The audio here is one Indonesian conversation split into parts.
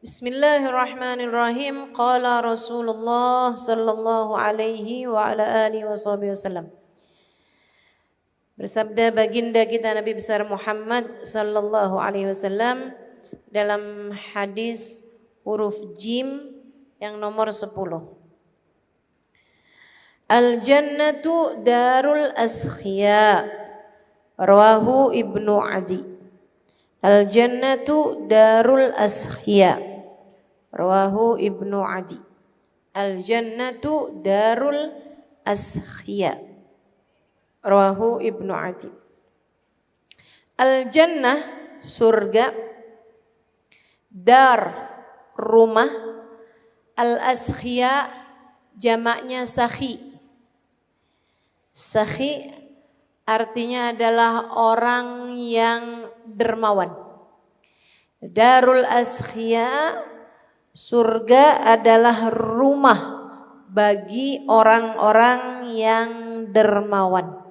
Bismillahirrahmanirrahim. Qala Rasulullah sallallahu alaihi wa ala alihi wasallam. Bersabda baginda kita Nabi besar Muhammad sallallahu alaihi wasallam dalam hadis huruf jim yang nomor 10. Al-jannatu darul askhiya. Rawahu Ibnu Adi. Al-jannatu darul askhiya. Rawahu Ibnu Adi. Al-jannatu darul askhiya. Rawahu Ibnu Adi. Al-jannah surga, dar rumah, al-askhiya jamaknya sakhi. Sakhi artinya adalah orang yang dermawan. Darul askhiya, surga adalah rumah bagi orang-orang yang dermawan.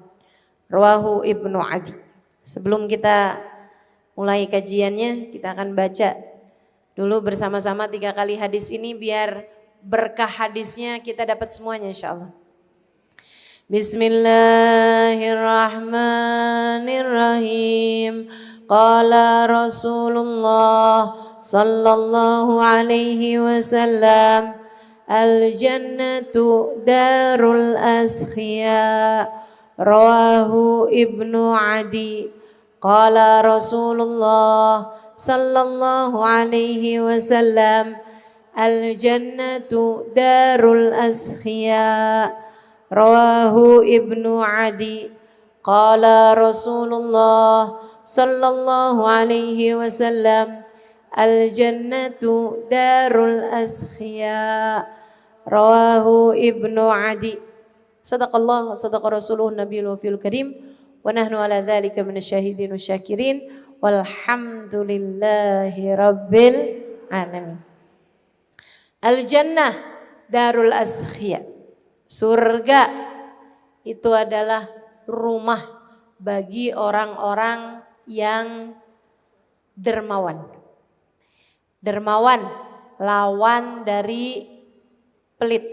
Rawahu Ibnu Adi. Sebelum kita mulai kajiannya, kita akan baca dulu bersama-sama 3 kali hadis ini biar berkah hadisnya kita dapat semuanya insyaallah. Bismillahirrahmanirrahim. Qala Rasulullah sallallahu alaihi wasallam, al-jannatu darul askhiya. Rawahu Ibnu Adi. Qala Rasulullah sallallahu alaihi wasallam, al-jannatu darul askhiya. Rawahu Ibnu Adi. Qala Rasulullah sallallahu alaihi wasallam, al-jannatu darul askhiya. Rawahu Ibnu Adi. Sadaqallah wa sadaqa rasuluhu nabiyul wafil karim. Wa nahnu ala dhalika minasyahidin wasyakirin. Walhamdulillahi rabbil alamin. Al-jannah darul askhiya. Surga itu adalah rumah bagi orang-orang yang dermawan. Dermawan lawan dari pelit.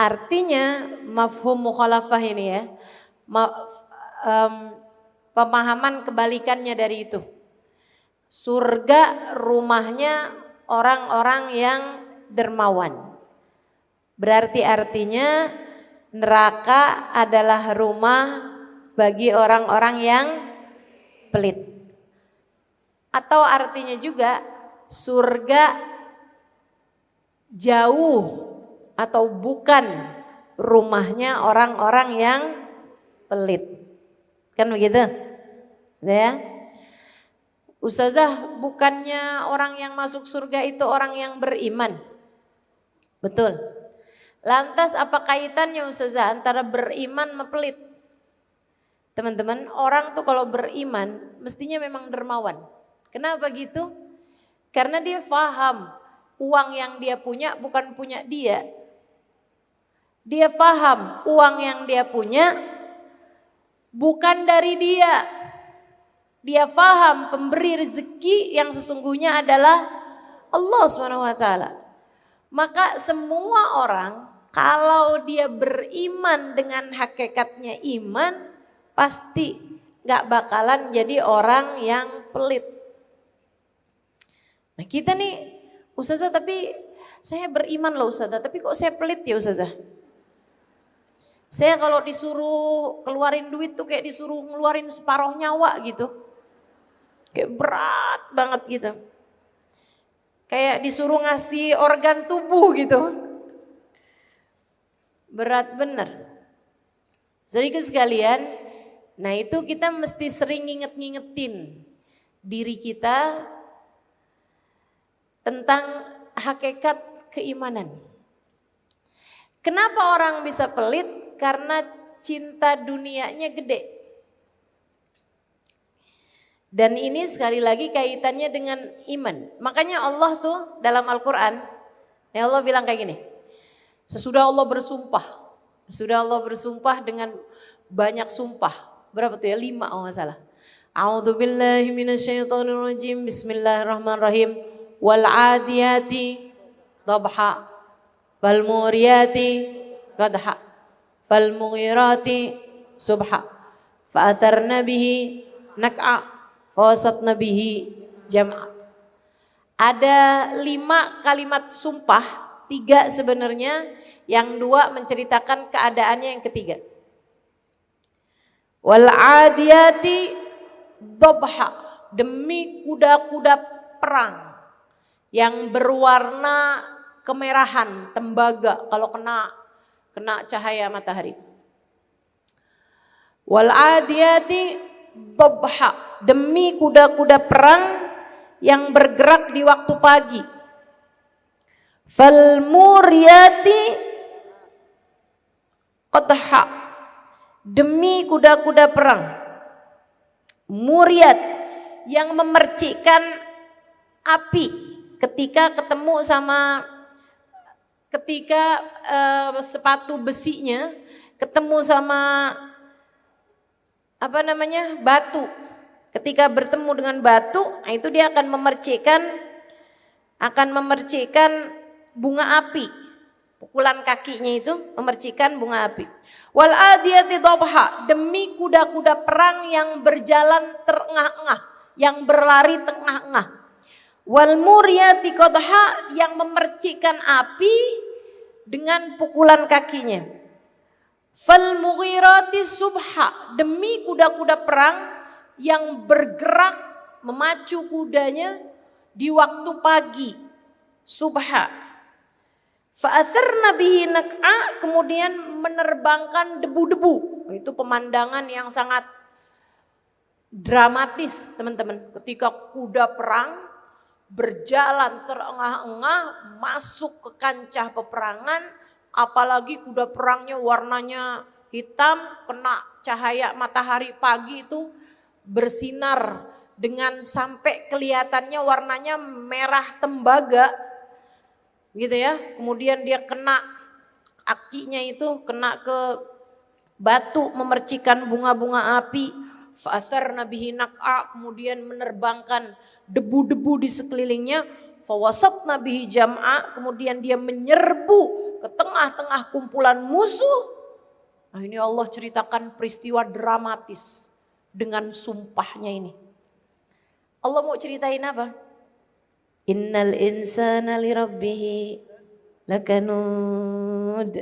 Artinya mafhum mukhalafah ini ya. Pemahaman kebalikannya dari itu. Surga rumahnya orang-orang yang dermawan. Berarti artinya neraka adalah rumah bagi orang-orang yang pelit. Atau artinya juga surga jauh atau bukan rumahnya orang-orang yang pelit. Kan begitu? Ya. Ustazah, bukannya orang yang masuk surga itu orang yang beriman? Betul. Lantas apa kaitannya Ustazah antara beriman sama pelit? Teman-teman, orang tuh kalau beriman mestinya memang dermawan. Kenapa gitu? Karena dia paham uang yang dia punya bukan punya dia. Dia paham uang yang dia punya bukan dari dia. Dia paham pemberi rezeki yang sesungguhnya adalah Allah SWT. Maka semua orang kalau dia beriman dengan hakikatnya iman, pasti gak bakalan jadi orang yang pelit. Nah kita nih, Ustazah tapi saya beriman loh Ustazah, tapi kok saya pelit ya Ustazah? Saya kalau disuruh keluarin duit tuh kayak disuruh ngeluarin separuh nyawa gitu. Kayak berat banget gitu. Kayak disuruh ngasih organ tubuh gitu. Berat bener. Jadi sekalian, nah itu kita mesti sering ngingetin diri kita tentang hakikat keimanan. Kenapa orang bisa pelit? Karena cinta dunianya gede. Dan ini sekali lagi kaitannya dengan iman. Makanya Allah tuh dalam Al-Quran, ya Allah bilang kayak gini. Sesudah Allah bersumpah dengan banyak sumpah. Berapa tuh ya? 5 kalau nggak salah. A'udzubillahi minasyaitonirrajim. Bismillahirrahmanirrahim. wal 'adiyati dhabha fal muriyati qadha fal mughirati subha fa atharna bihi nak'a fa wasatna bihi jam'a. Ada 5 kalimat sumpah, 3 sebenarnya, yang 2 menceritakan keadaannya yang ketiga. Wal 'adiyati dhabha, demi kuda-kuda perang yang berwarna kemerahan, tembaga kalau kena cahaya matahari. Wal 'adiyati dhabha, demi kuda-kuda perang yang bergerak di waktu pagi. Fal muriyati qadha, demi kuda-kuda perang. Muriyat, yang memercikkan api ketika sepatu besinya ketemu sama batu. Ketika bertemu dengan batu, itu dia akan memercikkan bunga api. Pukulan kakinya itu memercikkan bunga api. Wal 'adiyati dhabha, demi kuda-kuda perang yang berjalan terengah-engah, yang berlari tengah-engah. Wal muriyati qadha, yang memercikkan api dengan pukulan kakinya. Fal mughirati subha, demi kuda-kuda perang yang bergerak memacu kudanya di waktu pagi, subha. Fa'atharna bihi nak'a, kemudian menerbangkan debu-debu. Itu pemandangan yang sangat dramatis, teman-teman. Ketika kuda perang berjalan terengah-engah masuk ke kancah peperangan, apalagi kuda perangnya warnanya hitam, kena cahaya matahari pagi itu bersinar dengan sampai kelihatannya warnanya merah tembaga gitu ya. Kemudian dia kena akinya itu kena ke batu, memercikan bunga-bunga api. Fa'atharna bihi nak'a, kemudian menerbangkan debu-debu di sekelilingnya. Fawasatna bihi jam'a, kemudian dia menyerbu ke tengah-tengah kumpulan musuh. Nah, ini Allah ceritakan peristiwa dramatis dengan sumpahnya ini. Allah mau ceritain apa? Innal insana lirabbihi lakanud.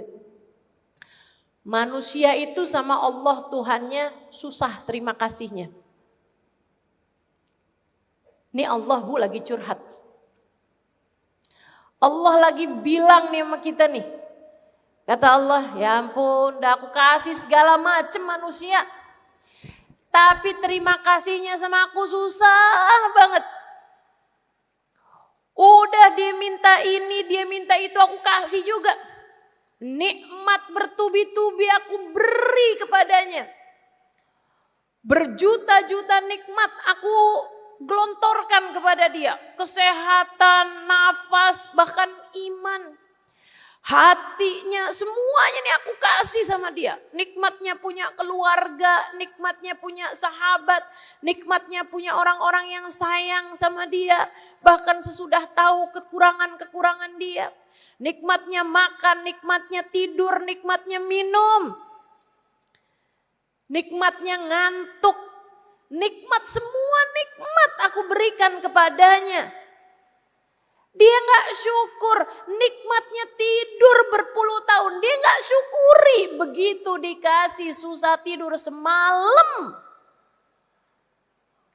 Manusia itu sama Allah Tuhannya susah terima kasihnya. Ini Allah lagi curhat. Allah lagi bilang nih sama kita nih. Kata Allah, ya ampun, udah aku kasih segala macam manusia. Tapi terima kasihnya sama aku susah banget. Udah dia minta ini, dia minta itu, aku kasih juga. Nikmat bertubi-tubi aku beri kepadanya. Berjuta-juta nikmat aku gelontorkan kepada dia. Kesehatan, nafas, bahkan iman. Hatinya, semuanya nih aku kasih sama dia. Nikmatnya punya keluarga, nikmatnya punya sahabat, nikmatnya punya orang-orang yang sayang sama dia. Bahkan sesudah tahu kekurangan-kekurangan dia. Nikmatnya makan, nikmatnya tidur, nikmatnya minum. Nikmatnya ngantuk. Nikmat, semua nikmat aku berikan kepadanya. Dia gak syukur, nikmatnya tidur berpuluh tahun. Dia gak syukuri, begitu dikasih susah tidur semalam.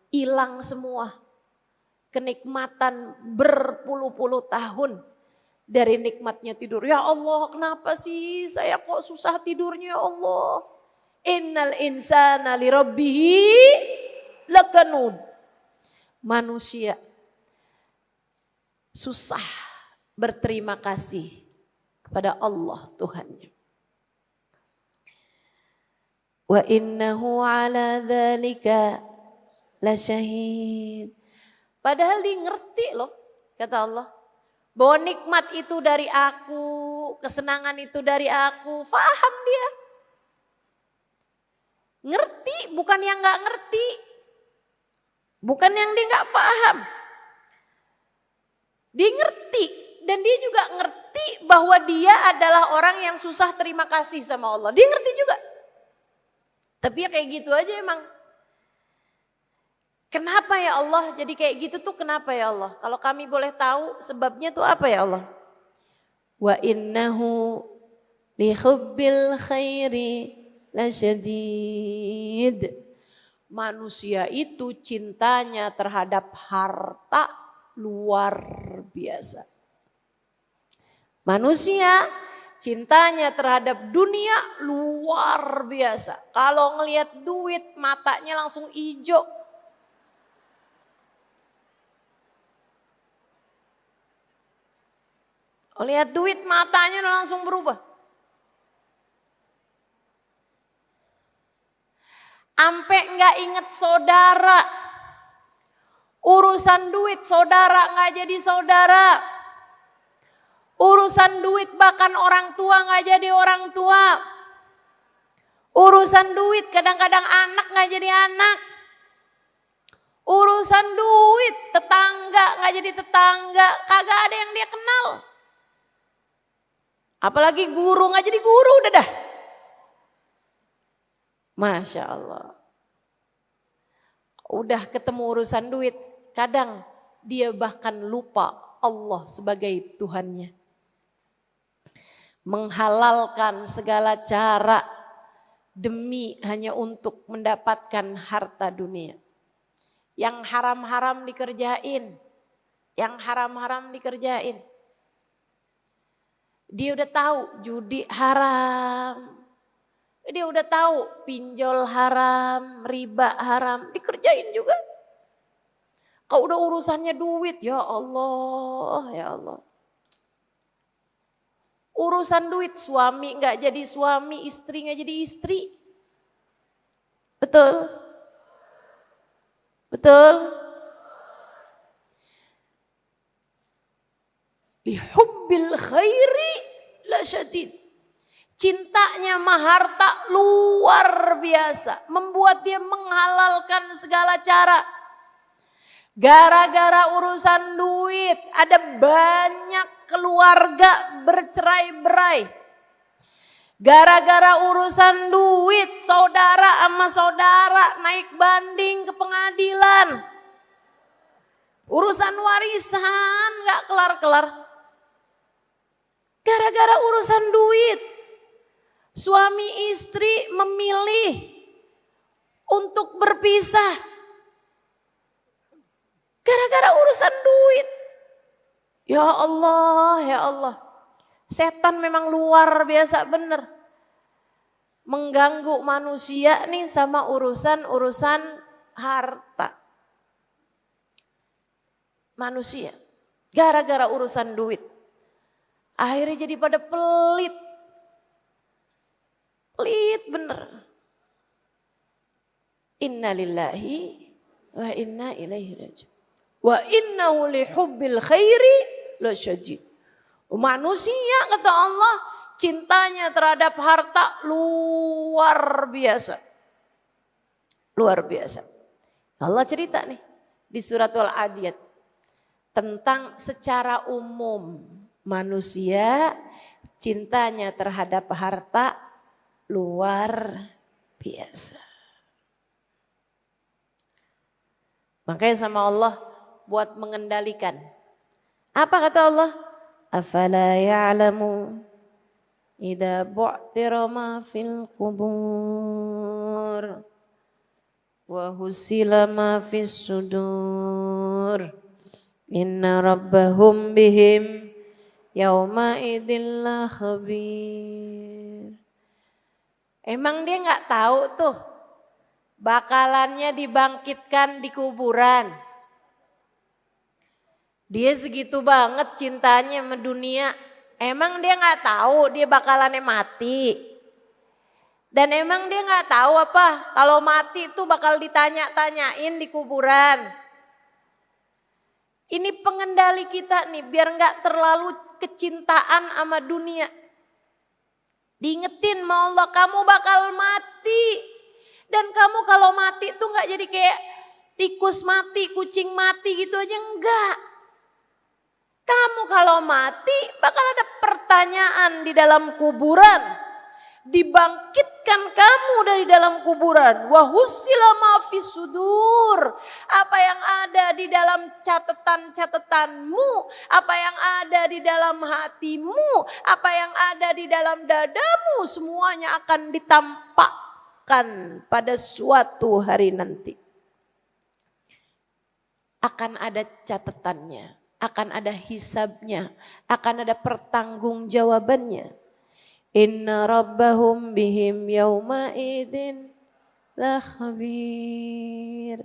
Hilang semua kenikmatan berpuluh-puluh tahun dari nikmatnya tidur. Ya Allah, kenapa sih saya kok susah tidurnya ya Allah. Innal insana lirabbihi lakanud. Manusia susah berterima kasih kepada Allah Tuhannya. Wa innahu ala dzalika lasyahid. Padahal dia ngerti loh, kata Allah, bahwa nikmat itu dari aku, kesenangan itu dari aku. Faham dia. Ngerti, bukan yang gak ngerti. Bukan yang dia gak paham. Dia ngerti dan dia juga ngerti bahwa dia adalah orang yang susah terima kasih sama Allah. Dia ngerti juga. Tapi ya kayak gitu aja emang. Kenapa ya Allah jadi kayak gitu tuh kenapa ya Allah? Kalau kami boleh tahu sebabnya tuh apa ya Allah? Wa innahu li hubbil khairi lasyadid. Manusia itu cintanya terhadap harta luar biasa. Manusia cintanya terhadap dunia luar biasa. Kalau ngelihat duit matanya langsung hijau. Lihat duit matanya langsung berubah. Ampe nggak inget saudara. Urusan duit saudara nggak jadi saudara. Urusan duit bahkan orang tua nggak jadi orang tua. Urusan duit kadang-kadang anak nggak jadi anak. Urusan duit tetangga nggak jadi tetangga. Kagak ada yang dia kenal. Apalagi guru nggak jadi guru udah dah. Masya Allah. Udah ketemu urusan duit. Kadang dia bahkan lupa Allah sebagai Tuhannya. Menghalalkan segala cara demi hanya untuk mendapatkan harta dunia. Yang haram-haram dikerjain. Yang haram-haram dikerjain. Dia udah tahu judi haram. Dia udah tahu pinjol haram, riba haram, dikerjain juga. Kalau udah urusannya duit, ya Allah, ya Allah. Urusan duit, suami nggak jadi suami, istri nggak jadi istri. Betul? Betul? Lihubbil khairi lasyadid. Cintanya sama harta luar biasa. Membuat dia menghalalkan segala cara. Gara-gara urusan duit ada banyak keluarga bercerai-berai. Gara-gara urusan duit saudara sama saudara naik banding ke pengadilan. Urusan warisan gak kelar-kelar. Gara-gara urusan duit. Suami istri memilih untuk berpisah. Gara-gara urusan duit. Ya Allah, ya Allah. Setan memang luar biasa bener. Mengganggu manusia nih sama urusan harta. Manusia. Gara-gara urusan duit. Akhirnya jadi pada pelit. Pelit bener. Inna lillahi wa inna ilaihi raji'un. Wa innahu lihubbil khairi lasyadid. Manusia kata Allah cintanya terhadap harta luar biasa. Luar biasa. Allah cerita nih di surat Al-Adiyat tentang secara umum manusia cintanya terhadap harta luar biasa. Makanya sama Allah buat mengendalikan. Apa kata Allah? Afala ya'lamu idza bu'thira ma fil qubur wa husila ma fis sudur inna rabbahum bihim yauma idzil khabir. Emang dia nggak tahu tuh bakalannya dibangkitkan di kuburan. Dia segitu banget cintanya sama dunia. Emang dia nggak tahu dia bakalannya mati. Dan emang dia nggak tahu apa kalau mati itu bakal ditanya-tanyain di kuburan. Ini pengendali kita nih biar nggak terlalu kecintaan sama dunia. Diingetin sama Allah kamu bakal mati. Dan kamu kalau mati tuh nggak jadi kayak tikus mati, kucing mati gitu aja enggak. kalau mati bakal ada pertanyaan di dalam kuburan. Dibangkitkan kamu dari dalam kuburan. Wa husila ma fis sudur. Apa yang ada di dalam catatan-catatanmu, apa yang ada di dalam hatimu, apa yang ada di dalam dadamu, semuanya akan ditampakkan pada suatu hari nanti. Akan ada catatannya, akan ada hisabnya, akan ada pertanggungjawabannya. Inna rabbahum bihim yawma idin la khabir.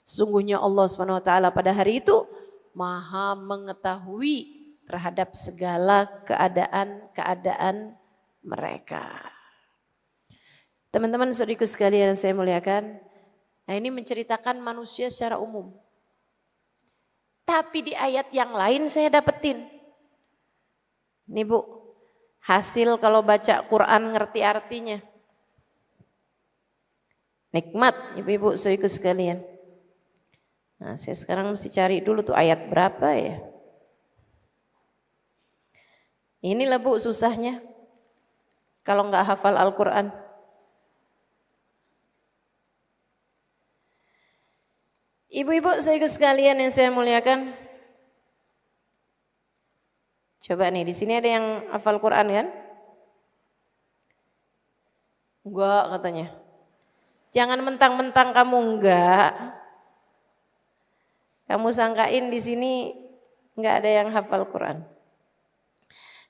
Sungguhnya Allah SWT pada hari itu maha mengetahui terhadap segala keadaan-keadaan mereka. Teman-teman saudaraku sekalian yang saya muliakan, nah ini menceritakan manusia secara umum. Tapi di ayat yang lain saya dapetin. Nih Bu, hasil kalau baca Quran ngerti artinya. Nikmat ibu-ibu saudaraku sekalian. Nah saya sekarang mesti cari dulu tuh ayat berapa ya. Inilah Bu susahnya kalau nggak hafal Al-Quran. Ibu-ibu saudaraku sekalian yang saya muliakan. Coba nih, di sini ada yang hafal Quran kan? Enggak katanya. Jangan mentang-mentang kamu enggak. Kamu sangkain di sini enggak ada yang hafal Quran.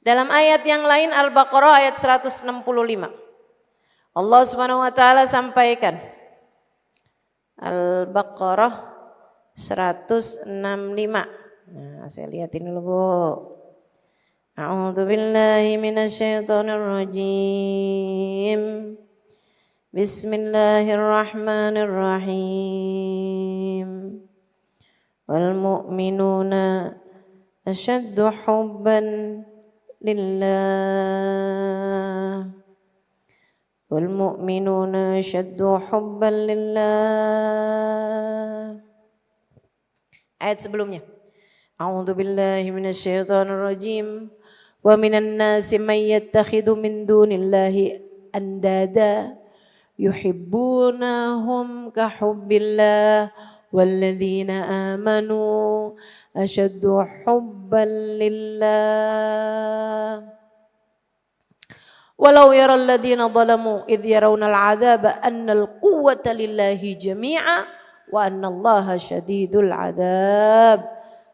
Dalam ayat yang lain Al-Baqarah ayat 165. Allah Subhanahu wa taala sampaikan. Al-Baqarah 165. Nah, saya lihatin dulu, Bu. A'udzu billahi minasyaitonir rajim. Bismillahirrahmanirrahim. Wal mu'minuna asyaddu hubban lillah. Wal mu'minuna asyaddu hubban lillah. Ayat sebelumnya. A'udzu billahi minasyaitonir rajim. Wa minan nasi may yattakhidhu min dunillahi andada yuhibbunahum ka hubbillah walladzina amanu asyaddu hubban lillah. Walau yaral ladzina zalamu idh yarawna al'adzaba annal quwwata lillahi jami'a wa annallaha syadidul 'adzab.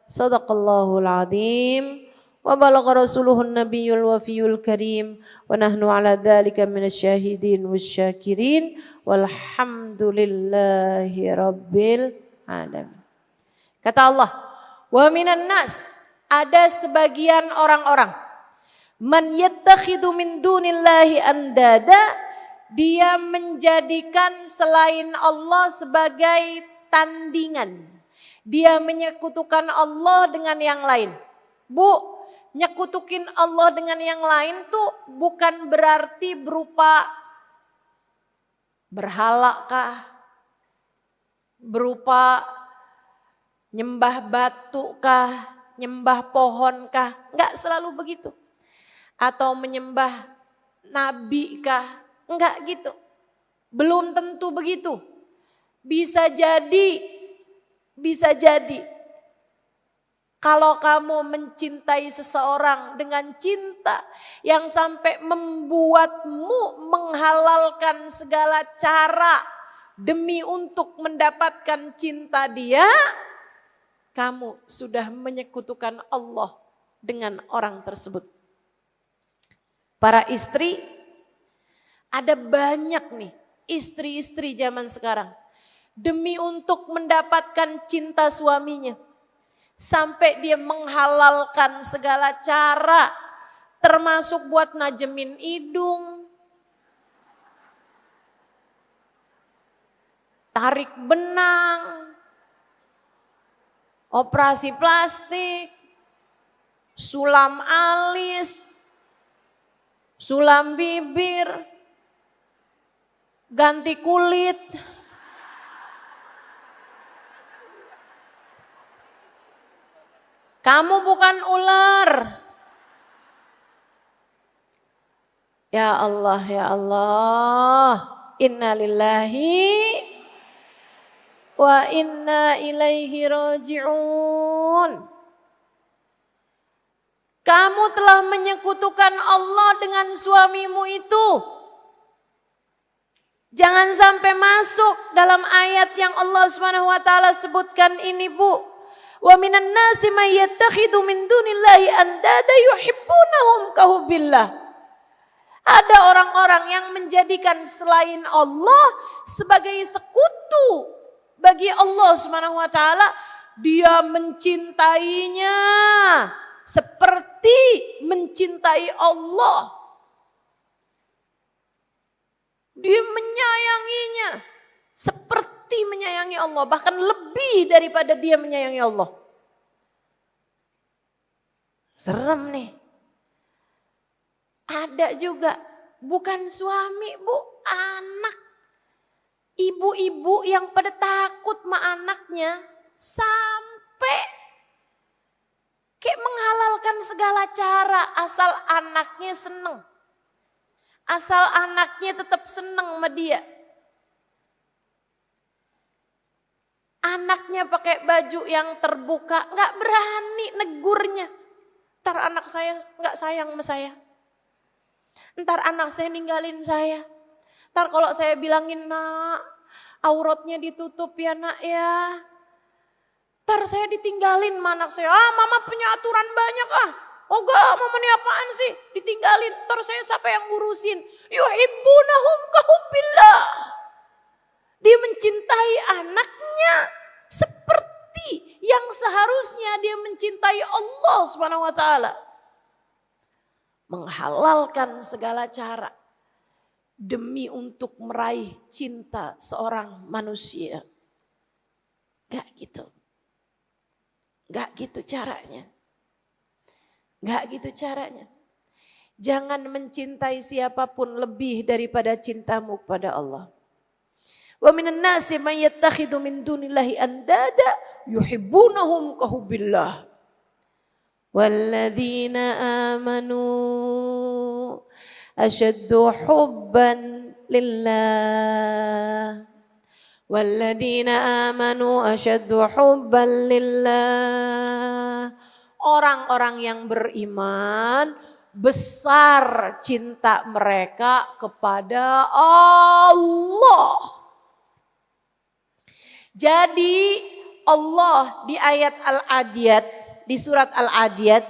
Shadaqallahul 'adzim. Wa balagha rasuluhun nabiyyul wafiyul karim wa nahnu ala dzalika minasyahidin wasyakirin walhamdulillahi rabbil alamin. Kata Allah, wa minan nas, ada sebagian orang-orang man yattakhidhu min dunillahi andada, dia menjadikan selain Allah sebagai tandingan. Dia menyekutukan Allah dengan yang lain. Bu, nyekutukin Allah dengan yang lain tuh bukan berarti berupa berhala kah, berupa nyembah batu kah, nyembah pohon kah, enggak selalu begitu. Atau menyembah nabi kah, enggak gitu. Belum tentu begitu. Bisa jadi kalau kamu mencintai seseorang dengan cinta yang sampai membuatmu menghalalkan segala cara demi untuk mendapatkan cinta dia, kamu sudah menyekutukan Allah dengan orang tersebut. Para istri, ada banyak nih istri-istri zaman sekarang demi untuk mendapatkan cinta suaminya. Sampai dia menghalalkan segala cara, termasuk buat najemin hidung, tarik benang, operasi plastik, sulam alis, sulam bibir, ganti kulit. Kamu bukan ular. Ya Allah, ya Allah. Inna lillahi wa inna ilaihi raji'un. Kamu telah menyekutukan Allah dengan suamimu itu. Jangan sampai masuk dalam ayat yang Allah Subhanahu wa taala sebutkan ini, Bu. Wa minan nasi may yattakhidhu min dunillahi andada yuhibbunahum kahubbillah. Ada orang-orang yang menjadikan selain Allah sebagai sekutu bagi Allah Subhanahu wa taala. Dia mencintainya seperti mencintai Allah. Dia menyayanginya seperti menyayangi Allah, bahkan lebih daripada dia menyayangi Allah. Serem nih. Ada juga bukan suami, Bu, anak. Ibu-ibu yang pada takut sama anaknya sampai kayak menghalalkan segala cara asal anaknya seneng. Asal anaknya tetap seneng sama dia. Anaknya pakai baju yang terbuka, gak berani negurnya. Ntar anak saya gak sayang sama saya. Ntar anak saya ninggalin saya. Ntar kalau saya bilangin, nak, auratnya ditutup ya nak ya. Ntar saya ditinggalin sama anak saya. Ah, mama punya aturan banyak ah. Oh enggak, mama ini apaan sih? Ditinggalin, ntar saya siapa yang ngurusin? Yuhibbunahum kahubbillah. Dia mencintai anaknya seperti yang seharusnya dia mencintai Allah Subhanahu wa taala. Menghalalkan segala cara demi untuk meraih cinta seorang manusia. Gak gitu. Gak gitu caranya. Gak gitu caranya. Jangan mencintai siapapun lebih daripada cintamu kepada Allah. Wa minan nasi may yattakhidhu min dunillahi andada yuhibbunahum kahubbillah. Walladzina amanu ashaddu hubban lillah. Walladzina amanu ashaddu hubban lillah. Orang-orang yang beriman besar cinta mereka kepada Allah. Jadi Allah di ayat Al-Adiyat, di surat Al-Adiyat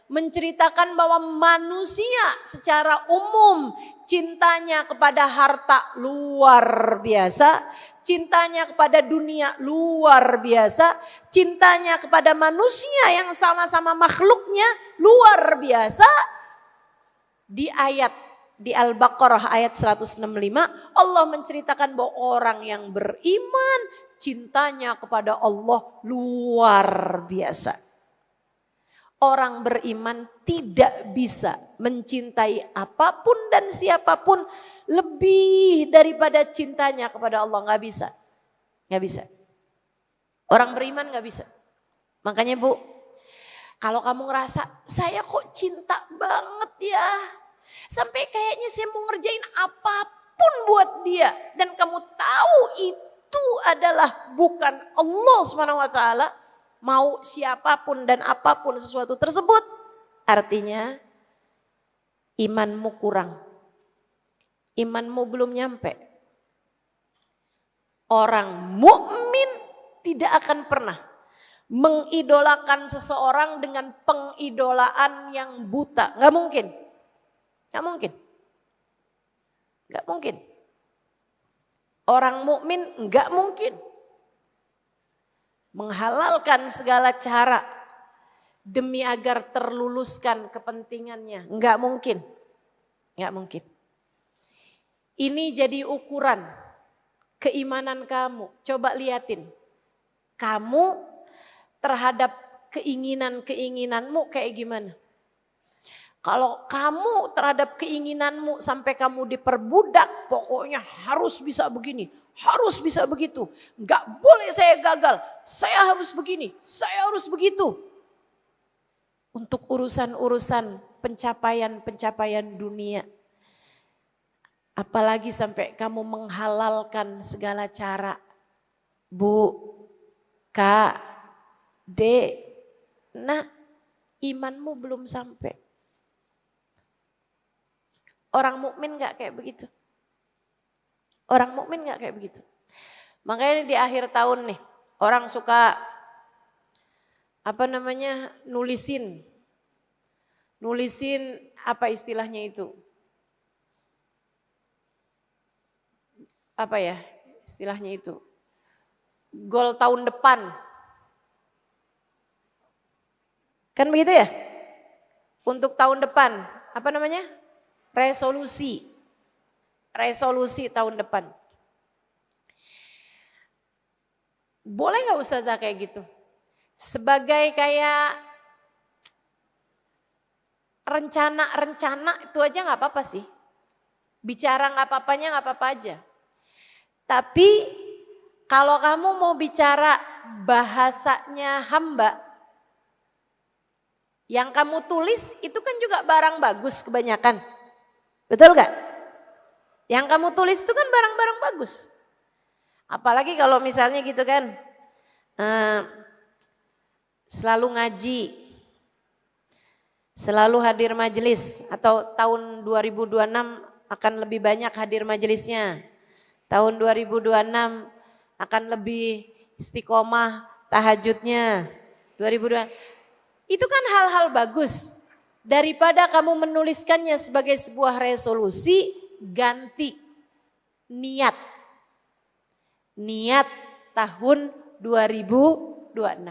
menceritakan bahwa manusia secara umum cintanya kepada harta luar biasa. Cintanya kepada dunia luar biasa. Cintanya kepada manusia yang sama-sama makhluknya luar biasa. Di ayat di Al-Baqarah ayat 165 Allah menceritakan bahwa orang yang beriman cintanya kepada Allah luar biasa. Orang beriman tidak bisa mencintai apapun dan siapapun lebih daripada cintanya kepada Allah. Gak bisa. Gak bisa. Orang beriman gak bisa. Makanya Bu, kalau kamu ngerasa saya kok cinta banget ya. Sampai kayaknya saya mau ngerjain apapun buat dia. Dan kamu tahu itu adalah bukan Allah SWT. Mau siapapun dan apapun sesuatu tersebut. Artinya imanmu kurang. Imanmu belum nyampe. Orang mukmin tidak akan pernah mengidolakan seseorang dengan pengidolaan yang buta. Gak mungkin. Gak mungkin. Gak mungkin. Orang mukmin gak mungkin menghalalkan segala cara demi agar terluluskan kepentingannya. Enggak mungkin. Enggak mungkin. Ini jadi ukuran keimanan kamu. Coba liatin. Kamu terhadap keinginan-keinginanmu kayak gimana? Kalau kamu terhadap keinginanmu sampai kamu diperbudak, pokoknya harus bisa begini, harus bisa begitu. Enggak boleh saya gagal, saya harus begini, saya harus begitu. untuk urusan-urusan pencapaian-pencapaian dunia. Apalagi sampai kamu menghalalkan segala cara. Bu, Kak, Dek, nah imanmu belum sampai. Orang mukmin nggak kayak begitu. Orang mukmin nggak kayak begitu. Makanya di akhir tahun nih, orang suka nulisin apa istilahnya itu? Apa ya istilahnya itu? Goal tahun depan. Kan begitu ya? Untuk tahun depan, apa namanya? Resolusi. Resolusi tahun depan. Boleh gak Ustazah kayak gitu? Sebagai kayak rencana itu aja gak apa-apa sih. Bicara gak apa-apanya gak apa-apa aja. Tapi kalau kamu mau bicara bahasanya hamba, yang kamu tulis itu kan juga barang bagus kebanyakan. Betul gak? Yang kamu tulis itu kan barang-barang bagus. Apalagi kalau misalnya gitu kan, selalu ngaji, selalu hadir majelis, atau tahun 2026 akan lebih banyak hadir majelisnya. Tahun 2026 akan lebih istiqomah tahajudnya. 2026. Itu kan hal-hal bagus. Daripada kamu menuliskannya sebagai sebuah resolusi, ganti niat. Niat tahun 2026.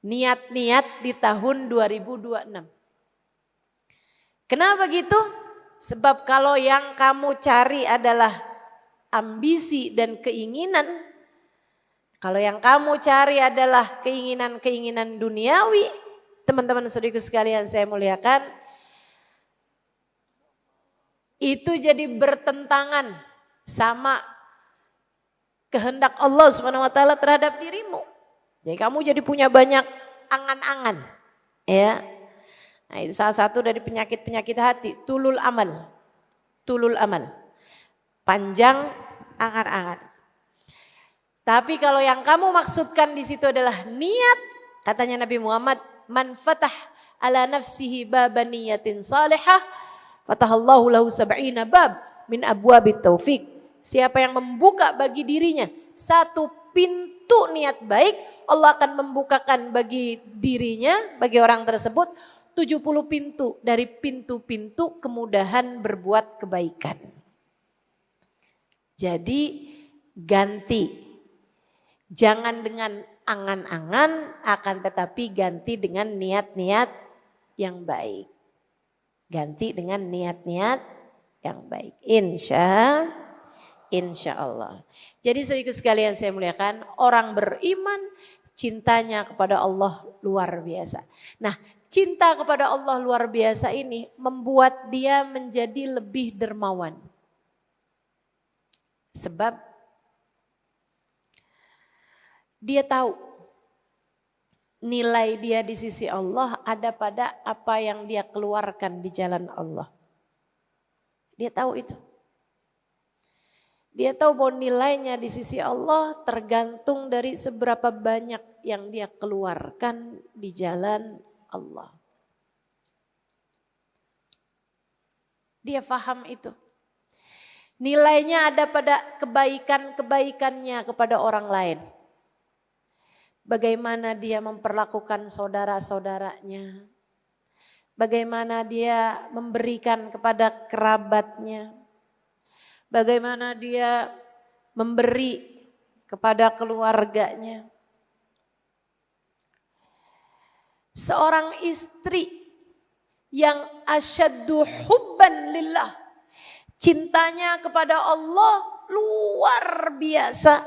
Niat-niat di tahun 2026. Kenapa gitu? Sebab kalau yang kamu cari adalah ambisi dan keinginan, kalau yang kamu cari adalah keinginan-keinginan duniawi, teman-teman saudaraku sekalian saya muliakan, itu jadi bertentangan sama kehendak Allah Subhanahu wa taala terhadap dirimu. Jadi kamu jadi punya banyak angan-angan, ya. Nah, itu salah satu dari penyakit-penyakit hati, tulul amal. Tulul amal. Panjang angan-angan. Tapi kalau yang kamu maksudkan di situ adalah niat, katanya Nabi Muhammad, man fatah ala nafsihi baban niyatin salihah, fatahallahu lahu sab'ina bab min abwabit taufik. Siapa yang membuka bagi dirinya satu pintu niat baik, Allah akan membukakan bagi dirinya, bagi orang tersebut 70 pintu dari pintu-pintu kemudahan berbuat kebaikan. Jadi ganti. Jangan dengan angan-angan, akan tetapi ganti dengan niat-niat yang baik. Ganti dengan niat-niat yang baik. Insya Allah. Jadi saudaraku sekalian saya muliakan, orang beriman cintanya kepada Allah luar biasa. Nah, cinta kepada Allah luar biasa ini membuat dia menjadi lebih dermawan. Sebab dia tahu nilai dia di sisi Allah ada pada apa yang dia keluarkan di jalan Allah. Dia tahu itu. Dia tahu bahwa nilainya di sisi Allah tergantung dari seberapa banyak yang dia keluarkan di jalan Allah. Dia paham itu. Nilainya ada pada kebaikan-kebaikannya kepada orang lain. Bagaimana dia memperlakukan saudara-saudaranya. Bagaimana dia memberikan kepada kerabatnya. Bagaimana dia memberi kepada keluarganya. Seorang istri yang asyaddu hubban lillah. Cintanya kepada Allah luar biasa.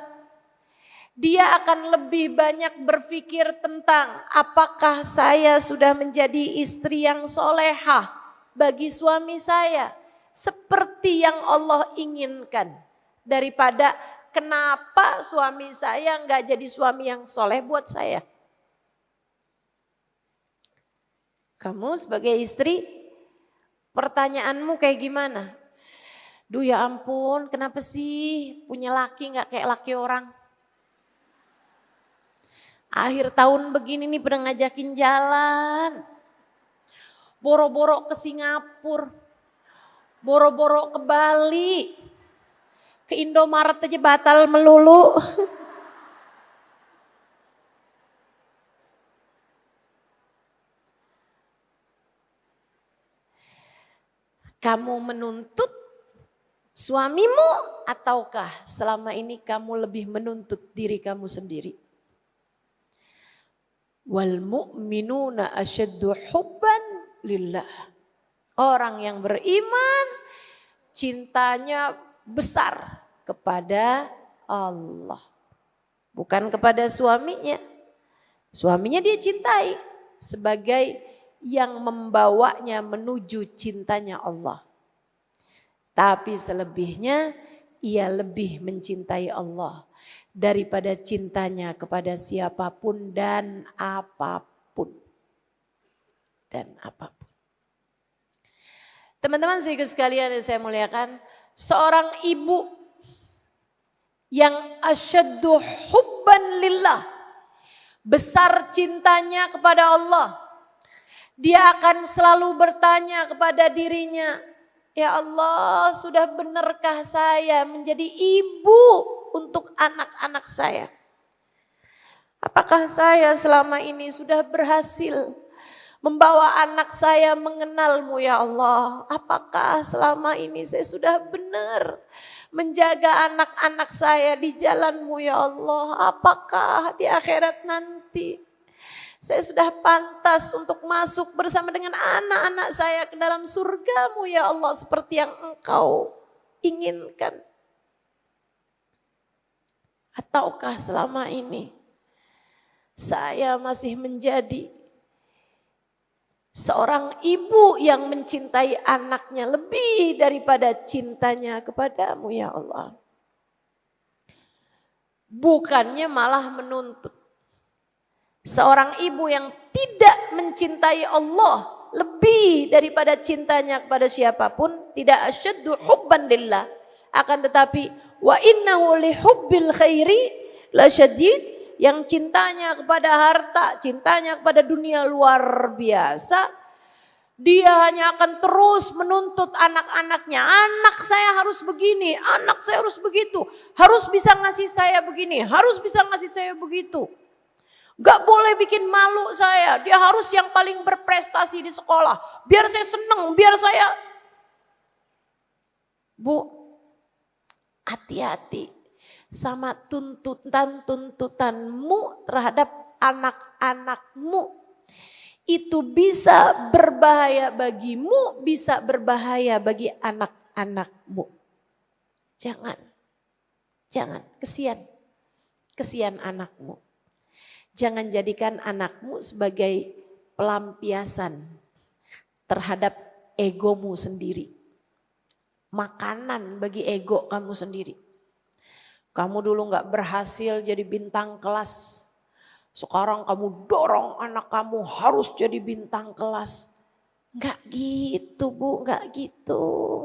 Dia akan lebih banyak berpikir tentang apakah saya sudah menjadi istri yang solehah bagi suami saya. Seperti yang Allah inginkan. Daripada kenapa suami saya enggak jadi suami yang soleh buat saya. Kamu sebagai istri, pertanyaanmu kayak gimana? Duh ya ampun, kenapa sih punya laki gak kayak laki orang? Akhir tahun begini nih pernah ngajakin jalan. Boro-boro ke Singapura, boro-boro ke Bali, ke Indomaret aja batal melulu. Kamu menuntut suamimu ataukah selama ini kamu lebih menuntut diri kamu sendiri? Wal mu'minuna asyaddu hubban lillah. Orang yang beriman cintanya besar kepada Allah. Bukan kepada suaminya. Suaminya dia cintai sebagai yang membawanya menuju cintanya Allah. Tapi selebihnya ia lebih mencintai Allah daripada cintanya kepada siapapun dan apapun. Dan apapun. Teman-teman sekalian yang saya muliakan, seorang ibu yang asyaddu hubban lillah, besar cintanya kepada Allah, dia akan selalu bertanya kepada dirinya, ya Allah, sudah benarkah saya menjadi ibu untuk anak-anak saya? Apakah saya selama ini sudah berhasil membawa anak saya mengenalmu ya Allah? Apakah selama ini saya sudah benar menjaga anak-anak saya di jalanmu ya Allah? Apakah di akhirat nanti saya sudah pantas untuk masuk bersama dengan anak-anak saya ke dalam surgamu ya Allah seperti yang Engkau inginkan? Ataukah selama ini saya masih menjadi seorang ibu yang mencintai anaknya lebih daripada cintanya kepadamu ya Allah? Bukannya malah menuntut. Seorang ibu yang tidak mencintai Allah lebih daripada cintanya kepada siapapun, tidak asyaddu hubban lillah. Akan tetapi wa innahu li hubbil khairi la syadid, yang cintanya kepada harta, cintanya kepada dunia luar biasa. Dia hanya akan terus menuntut anak-anaknya. Anak saya harus begini, anak saya harus begitu. Harus bisa ngasih saya begini, harus bisa ngasih saya begitu. Gak boleh bikin malu saya, dia harus yang paling berprestasi di sekolah. Biar saya senang, biar saya... Bu, hati-hati sama tuntutanmu terhadap anak-anakmu. Itu bisa berbahaya bagimu, bisa berbahaya bagi anak-anakmu. Jangan, kesian anakmu. Jangan jadikan anakmu sebagai pelampiasan terhadap egomu sendiri. Makanan bagi ego kamu sendiri. Kamu dulu gak berhasil jadi bintang kelas. Sekarang kamu dorong anak kamu harus jadi bintang kelas. Gak gitu Bu, gak gitu.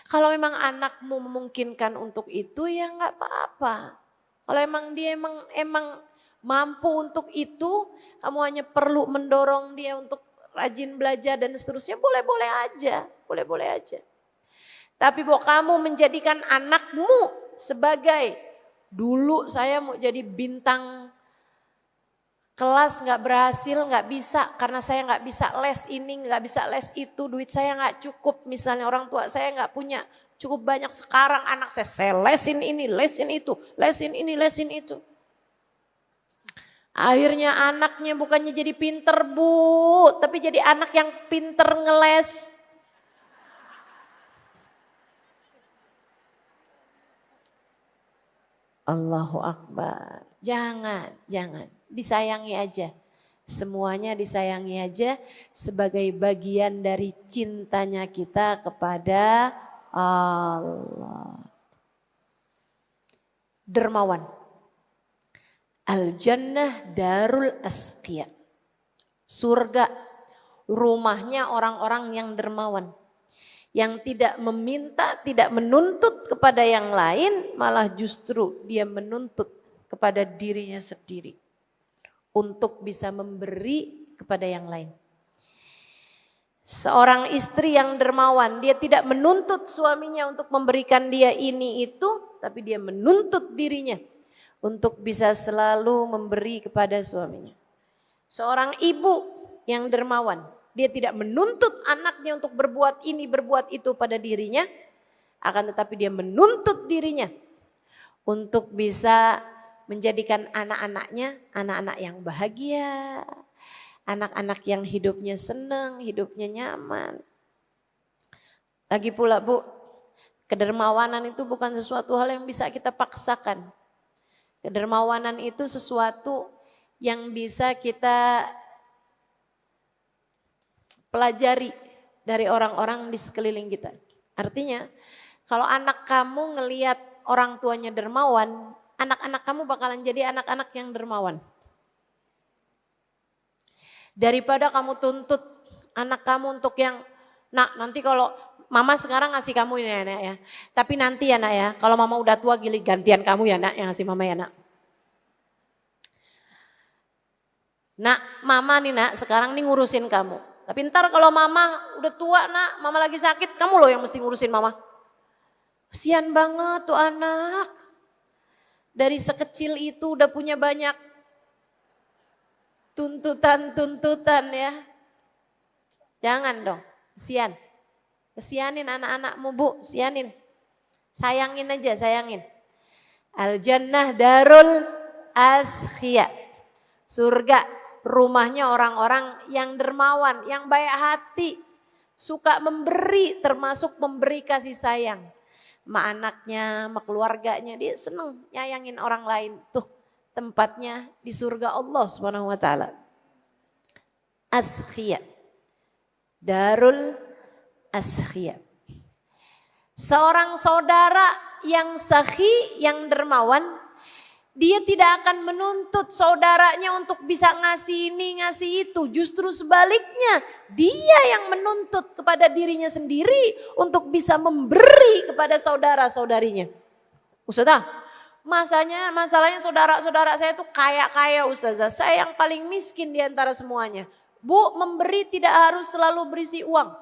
Kalau memang anakmu memungkinkan untuk itu ya gak apa-apa. Kalau emang dia emang mampu untuk itu, kamu hanya perlu mendorong dia untuk rajin belajar dan seterusnya, boleh-boleh aja. Tapi bahwa kamu menjadikan anakmu sebagai, dulu saya mau jadi bintang kelas gak berhasil, gak bisa karena saya gak bisa les ini, gak bisa les itu, duit saya gak cukup. Misalnya orang tua saya gak punya cukup banyak, sekarang anak saya lesin ini, lesin itu, lesin ini, lesin itu. Akhirnya anaknya bukannya jadi pinter Bu, tapi jadi anak yang pinter ngeles. Allahu Akbar. Jangan. Disayangi aja. Semuanya disayangi aja sebagai bagian dari cintanya kita kepada Allah. Dermawan. Al-jannah darul asqiya. Surga rumahnya orang-orang yang dermawan. Yang tidak meminta, tidak menuntut kepada yang lain, malah justru dia menuntut kepada dirinya sendiri. Untuk bisa memberi kepada yang lain. Seorang istri yang dermawan, dia tidak menuntut suaminya untuk memberikan dia ini itu, tapi dia menuntut dirinya untuk bisa selalu memberi kepada suaminya. Seorang ibu yang dermawan, dia tidak menuntut anaknya untuk berbuat ini, berbuat itu pada dirinya, akan tetapi dia menuntut dirinya untuk bisa menjadikan anak-anaknya anak-anak yang bahagia, anak-anak yang hidupnya senang, hidupnya nyaman. Lagi pula Bu, kedermawanan itu bukan sesuatu hal yang bisa kita paksakan. Kedermawanan itu sesuatu yang bisa kita pelajari dari orang-orang di sekeliling kita. Artinya, kalau anak kamu ngelihat orang tuanya dermawan, anak-anak kamu bakalan jadi anak-anak yang dermawan. Daripada kamu tuntut anak kamu untuk yang, nak nanti kalau mama sekarang ngasih kamu ini ya nak ya. Tapi nanti ya nak ya, kalau mama udah tua gili gantian kamu ya nak yang ngasih mama ya nak. Nak, mama nih nak sekarang nih ngurusin kamu. Tapi ntar kalau mama udah tua nak, mama lagi sakit, kamu loh yang mesti ngurusin mama. Kasian banget tuh anak. Dari sekecil itu udah punya banyak tuntutan-tuntutan ya. Jangan dong, kasian. Kasianin anak-anakmu Bu, kasianin. Sayangin aja, sayangin. Al-Jannah Darul Askhia. Surga, rumahnya orang-orang yang dermawan, yang baik hati. Suka memberi, termasuk memberi kasih sayang. Ma anaknya, ma keluarganya, dia seneng nyayangin orang lain. Tuh tempatnya di surga Allah Subhanahu wa taala. Askhia. Darul Askhia. Seorang saudara yang sakhi, yang dermawan, dia tidak akan menuntut saudaranya untuk bisa ngasih ini, ngasih itu. Justru sebaliknya, dia yang menuntut kepada dirinya sendiri untuk bisa memberi kepada saudara-saudarinya. Ustazah, masalahnya saudara-saudara saya itu kaya-kaya Ustazah. Saya yang paling miskin di antara semuanya. Bu, memberi tidak harus selalu berisi uang.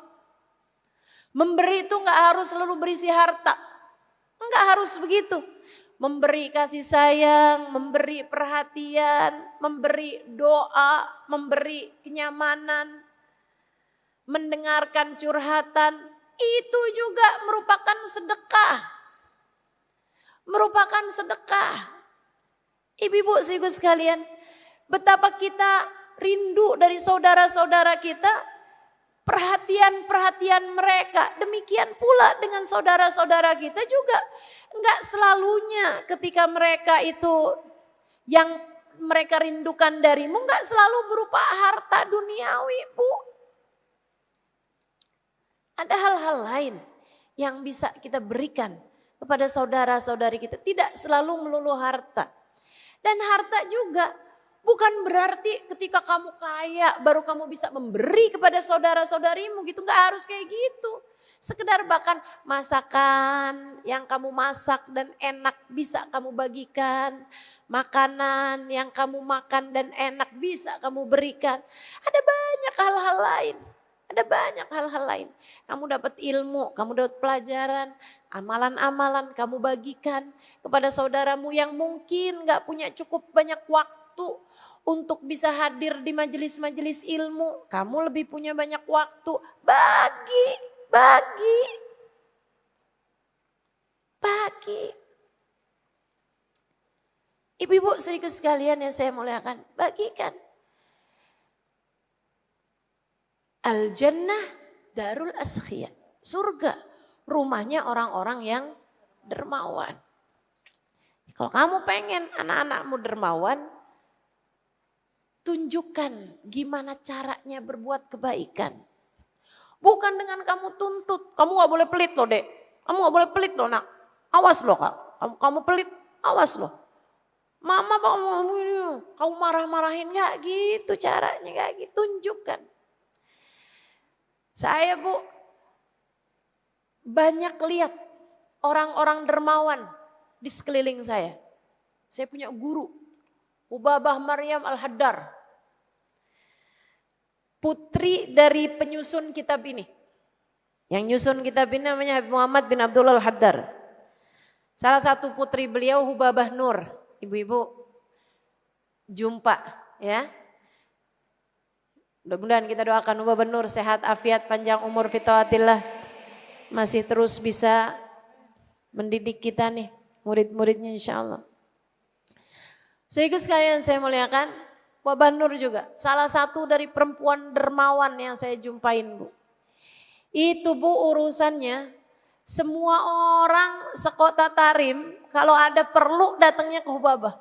Memberi itu enggak harus selalu berisi harta. Enggak harus begitu. Memberi kasih sayang, memberi perhatian, memberi doa, memberi kenyamanan, mendengarkan curhatan, itu juga merupakan sedekah. Merupakan sedekah. Ibu-ibu ibu sekalian, betapa kita rindu dari saudara-saudara kita, perhatian-perhatian mereka. Demikian pula dengan saudara-saudara kita juga. Enggak selalunya ketika mereka itu yang mereka rindukan darimu enggak selalu berupa harta duniawi, Bu. Ada hal-hal lain yang bisa kita berikan kepada saudara-saudari kita. Tidak selalu melulu harta. Dan harta juga bukan berarti ketika kamu kaya baru kamu bisa memberi kepada saudara-saudarimu gitu. Enggak harus kayak gitu. Sekedar bahkan masakan yang kamu masak dan enak bisa kamu bagikan. Makanan yang kamu makan dan enak bisa kamu berikan. Ada banyak hal-hal lain. Ada banyak hal-hal lain. Kamu dapat ilmu, kamu dapat pelajaran. Amalan-amalan kamu bagikan kepada saudaramu yang mungkin gak punya cukup banyak waktu untuk bisa hadir di majelis-majelis ilmu. Kamu lebih punya banyak waktu. Bagi. Ibu-ibu saudaraku sekalian yang saya muliakan, bagikan. Al-Jannah Darul Askhia. Surga, rumahnya orang-orang yang dermawan. Kalau kamu pengen anak-anakmu dermawan, tunjukkan gimana caranya berbuat kebaikan. Bukan dengan kamu tuntut, kamu gak boleh pelit loh dek. Kamu gak boleh pelit loh nak, awas loh kak. Kamu pelit, awas loh. Mama kamu marah-marahin gak gitu caranya, gak gitu, tunjukkan. Saya Bu banyak lihat orang-orang dermawan di sekeliling saya. Saya punya guru, Hubabah Maryam Al-Haddar. Putri dari penyusun kitab ini. Yang nyusun kitab ini namanya Habib Muhammad bin Abdullah Al-Haddar. Salah satu putri beliau Hubabah Nur. Ibu-ibu jumpa ya. Mudah-mudahan kita doakan Hubabah Nur sehat, afiat, panjang umur, fitaatillah. Masih terus bisa mendidik kita nih, murid-muridnya insya Allah. Sehingga sekalian saya muliakan, Hubabah Nur juga salah satu dari perempuan dermawan yang saya jumpain Bu. Itu Bu urusannya semua orang sekota Tarim kalau ada perlu datangnya ke Hubabah.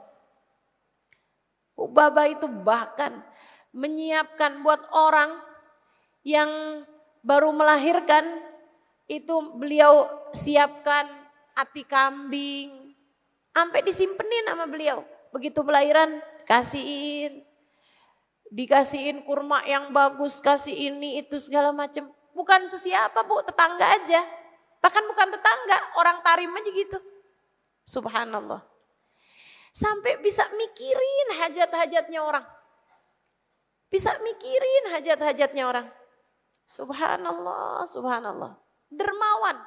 Hubabah itu bahkan menyiapkan buat orang yang baru melahirkan itu beliau siapkan ati kambing. Sampai disimpenin sama beliau. Begitu melahirkan dikasihin kurma yang bagus, kasih ini itu segala macam. Bukan sesiapa Bu, tetangga aja. Bahkan bukan tetangga, orang Tarim aja gitu. Subhanallah. Sampai bisa mikirin hajat-hajatnya orang. Bisa mikirin hajat-hajatnya orang. Subhanallah, subhanallah. Dermawan.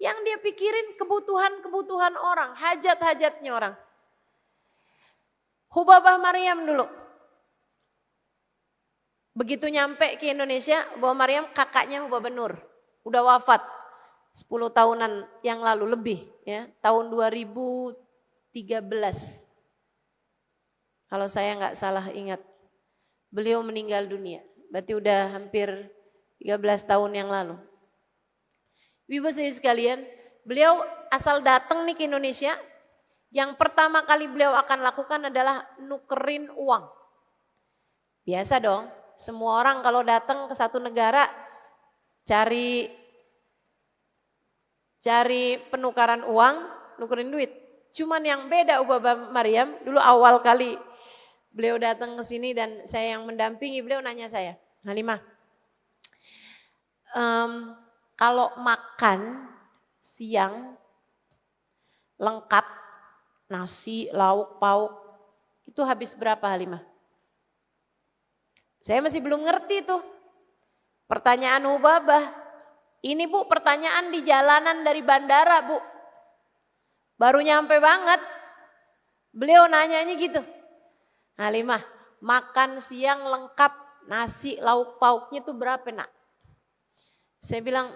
Yang dia pikirin kebutuhan-kebutuhan orang, hajat-hajatnya orang. Hubabah Maryam dulu. Begitu nyampe ke Indonesia, Hubabah Maryam kakaknya Hubabah Nur. Udah wafat 10 tahunan yang lalu lebih ya, tahun 2013. Kalau saya nggak salah ingat. Beliau meninggal dunia. Berarti udah hampir 13 tahun yang lalu. Ibu saya sekalian, beliau asal datang nih ke Indonesia, yang pertama kali beliau akan lakukan adalah nukerin uang. Biasa dong, semua orang kalau datang ke satu negara cari penukaran uang, nukerin duit. Cuman yang beda Hubabah Maryam, dulu awal kali beliau datang ke sini dan saya yang mendampingi, beliau nanya saya, Halimah, kalau makan siang lengkap, nasi, lauk, pauk, itu habis berapa Halimah? Saya masih belum ngerti tuh. Pertanyaan Hubabah. Ini Bu pertanyaan di jalanan dari bandara Bu. Baru nyampe banget. Beliau nanyanya gitu. Halimah, makan siang lengkap, nasi, lauk, pauknya tuh berapa nak? Saya bilang,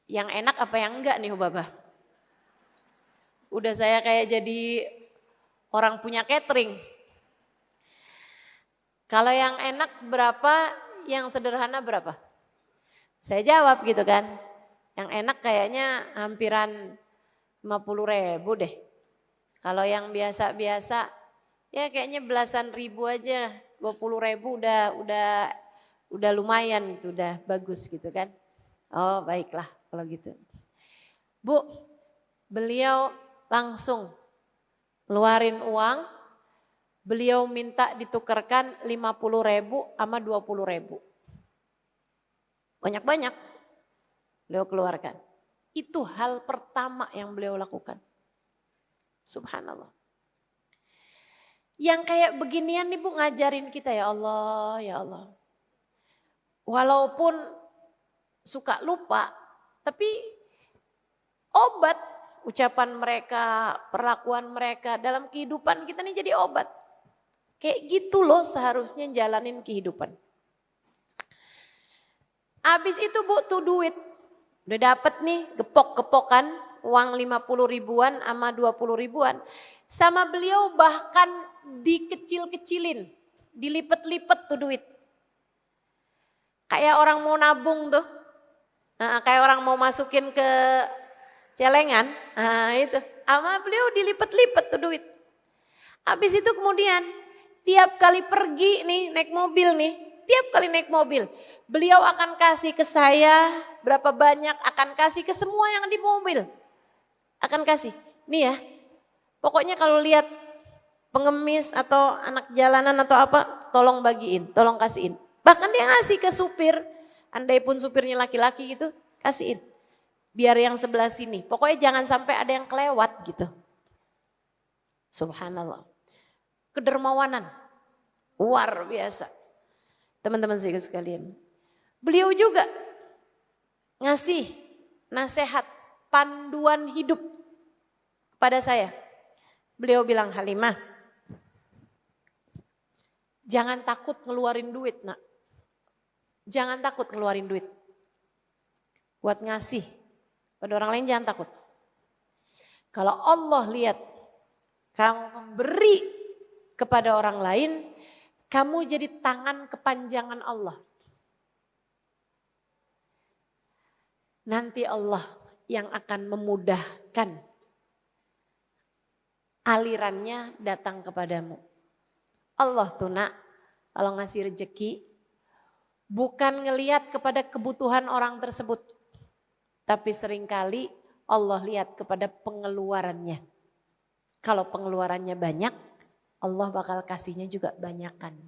yang enak apa yang enggak nih Hubabah? Udah saya kayak jadi orang punya catering. Kalau yang enak berapa, yang sederhana berapa? Saya jawab gitu kan. Yang enak kayaknya hampiran 50.000 deh. Kalau yang biasa-biasa ya kayaknya belasan ribu aja. 20.000 udah lumayan gitu, udah bagus gitu kan. Oh baiklah kalau gitu. Bu, beliau langsung keluarin uang, beliau minta ditukarkan 50.000 sama 20.000. Banyak-banyak beliau keluarkan. Itu hal pertama yang beliau lakukan. Subhanallah. Yang kayak beginian nih Bu ngajarin kita ya Allah, ya Allah. Walaupun suka lupa, tapi obat ucapan mereka, perlakuan mereka dalam kehidupan kita nih jadi obat. Kayak gitu loh seharusnya jalanin kehidupan. Habis itu Bu tuh duit, udah dapet nih gepok-gepokan uang 50 ribuan sama 20 ribuan. Sama beliau bahkan dikecil-kecilin, dilipet-lipet tuh duit. Kayak orang mau nabung tuh, kayak orang mau masukin ke celengan, itu. Sama beliau dilipet-lipet tuh duit. Habis itu kemudian tiap kali pergi nih naik mobil nih, tiap kali naik mobil, beliau akan kasih ke saya berapa banyak, akan kasih ke semua yang di mobil. Akan kasih, nih ya, Pokoknya kalau lihat pengemis atau anak jalanan atau apa, tolong bagiin, tolong kasihin. Bahkan dia ngasih ke supir, andai pun supirnya laki-laki gitu, kasihin. Biar yang sebelah sini, pokoknya jangan sampai ada yang kelewat gitu. Subhanallah. Kedermawanan, luar biasa. Teman-teman sekalian. Beliau juga ngasih nasihat, panduan hidup kepada saya. Beliau bilang, Halimah, jangan takut ngeluarin duit, nak. Jangan takut ngeluarin duit. Buat ngasih pada orang lain jangan takut. Kalau Allah lihat kamu memberi kepada orang lain, kamu jadi tangan kepanjangan Allah. Nanti Allah yang akan memudahkan alirannya datang kepadamu. Allah tuh nak, kalau ngasih rezeki, bukan ngelihat kepada kebutuhan orang tersebut. Tapi seringkali Allah lihat kepada pengeluarannya. Kalau pengeluarannya banyak, Allah bakal kasihnya juga banyakan.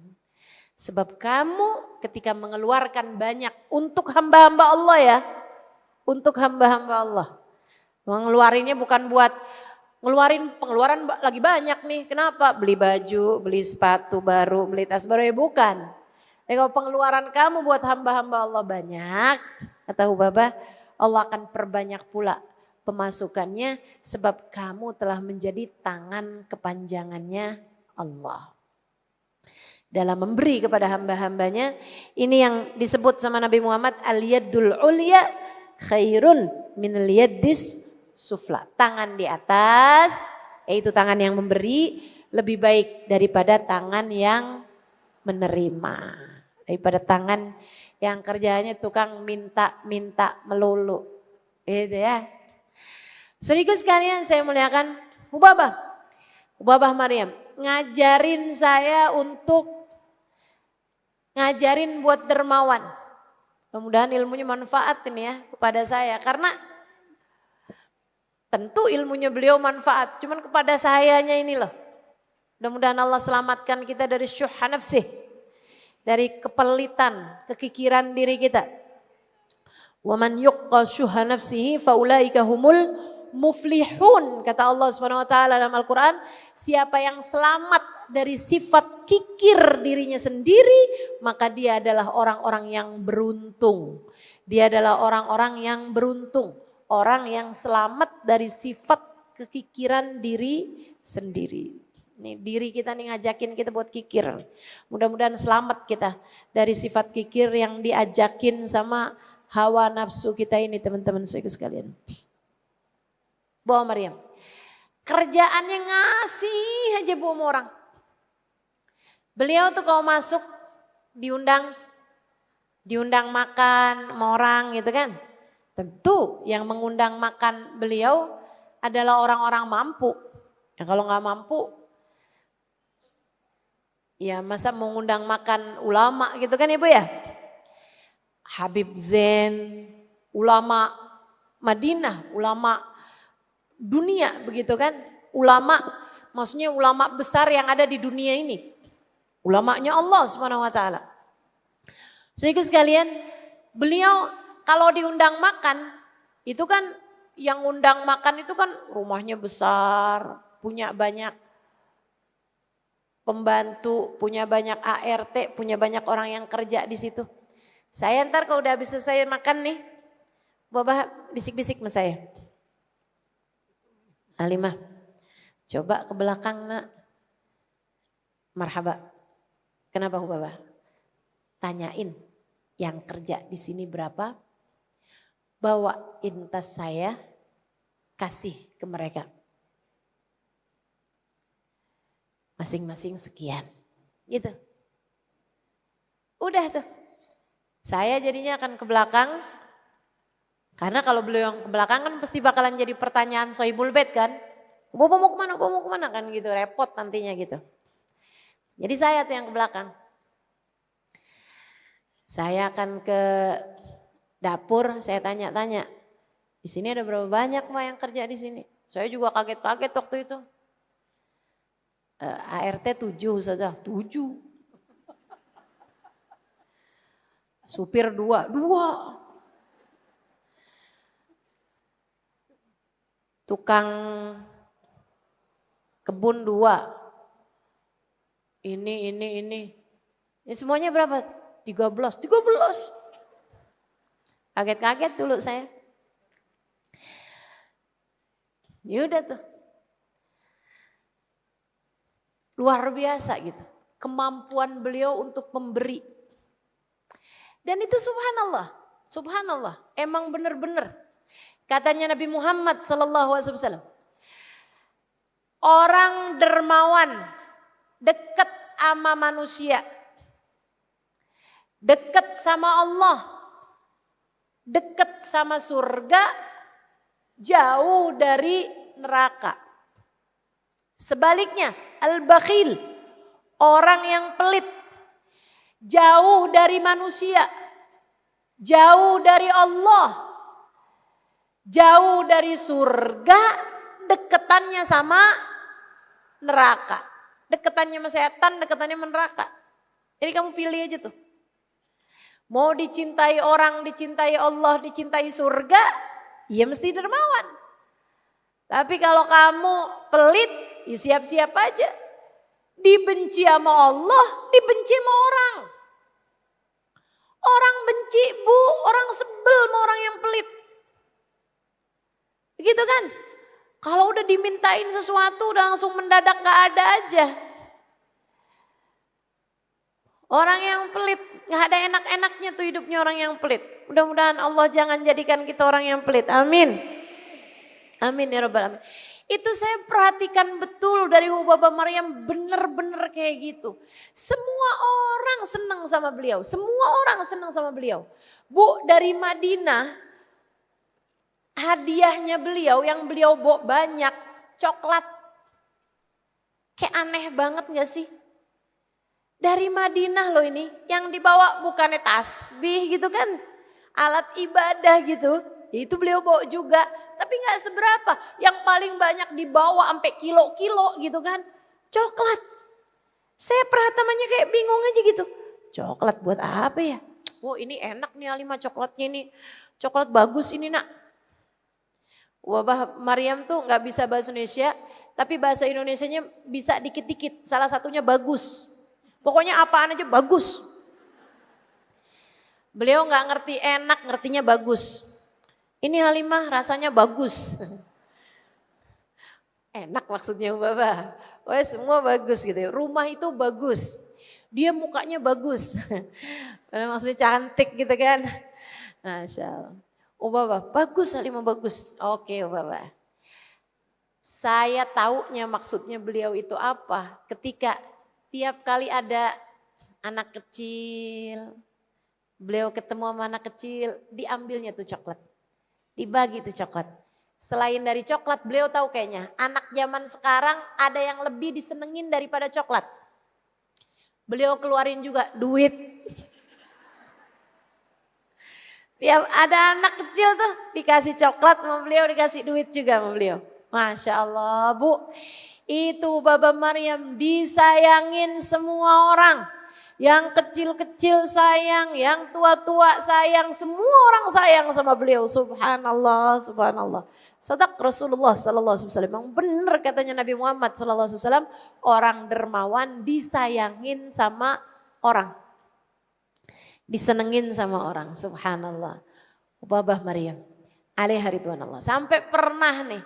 Sebab kamu ketika mengeluarkan banyak untuk hamba-hamba Allah ya. Untuk hamba-hamba Allah. Mengeluarinnya bukan buat ngeluarin pengeluaran lagi banyak nih. Kenapa? Beli baju, beli sepatu baru, beli tas baru ya bukan. Tapi kalau pengeluaran kamu buat hamba-hamba Allah banyak, kata Hubabah, Allah akan perbanyak pula pemasukannya sebab kamu telah menjadi tangan kepanjangannya Allah. Dalam memberi kepada hamba-hambanya, ini yang disebut sama Nabi Muhammad al-yaddul ulya khairun min al-yaddis sufla. Tangan di atas, yaitu tangan yang memberi, lebih baik daripada tangan yang menerima. Daripada tangan yang kerjanya tukang minta-minta melulu. Gitu ya. Saudaraku sekalian saya muliakan, Hubabah Maryam ngajarin saya untuk ngajarin buat dermawan. Mudah-mudahan ilmunya manfaat ini ya kepada saya. Karena tentu ilmunya beliau manfaat. Cuman kepada sayanya ini loh. Mudah-mudahan Allah selamatkan kita dari syuhha nafsih. Dari kepelitan, kekikiran diri kita. Wa man yuqqa syuhha nafsihi faulaika humul muflihun. Kata Allah Subhanahu wa taala dalam Al-Qur'an, siapa yang selamat dari sifat kikir dirinya sendiri, maka dia adalah orang-orang yang beruntung. Dia adalah orang-orang yang beruntung, orang yang selamat dari sifat kekikiran diri sendiri. Nih diri kita nih ngajakin kita buat kikir. Mudah-mudahan selamat kita dari sifat kikir yang diajakin sama hawa nafsu kita ini teman-teman sekalian. Bu Maryam, kerjaannya ngasih aja bu sama orang. Beliau tuh kalau masuk diundang makan sama orang gitu kan. Tentu yang mengundang makan beliau adalah orang-orang mampu. Ya kalau nggak mampu, ya masa mengundang makan ulama gitu kan ibu ya. Habib Zain, ulama Madinah, ulama dunia begitu kan. Ulama, maksudnya ulama besar yang ada di dunia ini. Ulamanya Allah Subhanahu wa taala. Saudaraku sekalian, beliau kalau diundang makan, itu kan yang undang makan itu kan rumahnya besar, punya banyak pembantu, punya banyak ART, punya banyak orang yang kerja di situ. Saya ntar kalau udah habis selesai makan nih, Bapak bisik-bisik sama saya. Halimah, coba ke belakang nak. Marhaba. Kenapa Bapak? Tanyain yang kerja di sini berapa, bawain tas saya, kasih ke mereka. Masing-masing sekian. Gitu. Udah tuh. Saya jadinya akan ke belakang. Karena kalau beliau yang ke belakang kan pasti bakalan jadi pertanyaan sohibul bait kan. Bapak mau kemana kan gitu. Repot nantinya gitu. Jadi saya tuh yang ke belakang. Saya akan ke dapur, saya tanya-tanya. Di sini ada berapa banyak mbak yang kerja di sini? Saya juga kaget-kaget waktu itu. ART 7 saja, 7. Supir 2, 2. Tukang kebun 2. Ini. Ini semuanya berapa? 13. Kaget-kaget dulu saya. Ya udah tuh. Luar biasa gitu. Kemampuan beliau untuk memberi. Dan itu subhanallah. Emang benar-benar. Katanya Nabi Muhammad SAW. Orang dermawan dekat sama manusia. Dekat sama Allah. Dekat sama surga. Jauh dari neraka. Sebaliknya, al-bakhil, orang yang pelit, jauh dari manusia, jauh dari Allah, jauh dari surga, deketannya sama neraka. Deketannya sama setan, deketannya sama neraka. Jadi kamu pilih aja tuh. Mau dicintai orang, dicintai Allah, dicintai surga, ya mesti dermawan. Tapi kalau kamu pelit, ya siap-siap aja. Dibenci sama Allah, dibenci sama orang. Orang benci bu, orang sebel sama orang yang pelit. Begitu kan? Kalau udah dimintain sesuatu udah langsung mendadak gak ada aja. Orang yang pelit, gak ada enak-enaknya tuh hidupnya orang yang pelit. Mudah-mudahan Allah jangan jadikan kita orang yang pelit. Amin. Amin ya rabbal alamin. Itu saya perhatikan betul dari Hubabah Maryam benar-benar kayak gitu. Semua orang senang sama beliau. Semua orang senang sama beliau. Bu, dari Madinah hadiahnya beliau yang beliau bawa banyak coklat. Kayak aneh banget gak sih? Dari Madinah loh ini yang dibawa bukannya tasbih gitu kan. Alat ibadah gitu. Ya itu beliau bawa juga. Tapi gak seberapa. Yang paling banyak dibawa sampai kilo-kilo gitu kan. Coklat. Saya perhatannya kayak bingung aja gitu. Coklat buat apa ya? Oh ini enak nih Halimah coklatnya ini. Coklat bagus ini nak. Hubabah Maryam tuh gak bisa bahasa Indonesia. Tapi bahasa Indonesianya bisa dikit-dikit. Salah satunya bagus. Pokoknya apaan aja bagus. Beliau gak ngerti enak, ngertinya bagus. Ini Halimah rasanya bagus. Enak maksudnya Hubabah. Wah semua bagus gitu ya. Rumah itu bagus. Dia mukanya bagus. Maksudnya cantik gitu kan. Masya Allah. Hubabah bagus Halimah bagus. Oke Hubabah. Saya taunya maksudnya beliau itu apa. Ketika tiap kali ada anak kecil. Beliau ketemu sama anak kecil. Diambilnya tuh coklat. Dibagi tuh coklat. Selain dari coklat beliau tahu kayaknya anak zaman sekarang ada yang lebih disenengin daripada coklat. Beliau keluarin juga duit. Tiap ada anak kecil tuh dikasih coklat sama beliau, dikasih duit juga sama beliau. Masya Allah bu, itu Hubabah Maryam disayangin semua orang. Yang kecil-kecil sayang, yang tua-tua sayang, semua orang sayang sama beliau. Subhanallah, subhanallah. Sadaq Rasulullah sallallahu alaihi wasallam. Memang benar katanya Nabi Muhammad sallallahu alaihi wasallam, orang dermawan disayangin sama orang. Disenengin sama orang. Subhanallah. Hubabah Maryam alaiha ridwanullah. Sampai pernah nih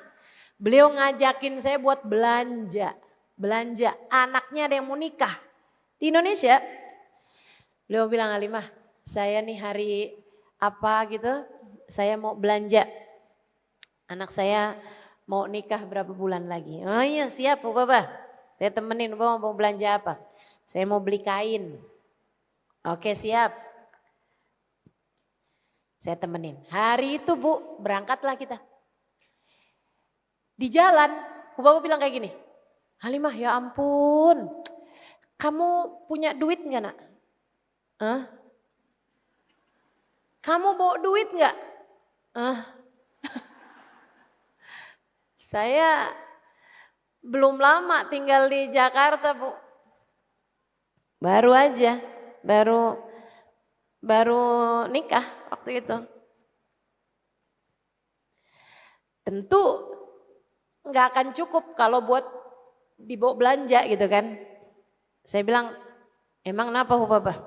beliau ngajakin saya buat belanja. Belanja, anaknya ada yang mau nikah di Indonesia. Beliau bilang, Halimah, saya nih hari apa gitu, saya mau belanja. Anak saya mau nikah berapa bulan lagi. Oh iya siap Hubabah, saya temenin Hubabah mau belanja apa. Saya mau beli kain. Oke siap. Saya temenin. Hari itu bu, berangkatlah kita. Di jalan, Hubabah bilang kayak gini. Halimah ya ampun, kamu punya duit gak nak? Hah? Kamu bawa duit gak? Saya Belum lama tinggal di Jakarta, Bu. Baru aja, baru nikah waktu itu. Tentu nggak akan cukup kalau buat dibawa belanja gitu kan. Saya bilang, emang kenapa Bu Papa?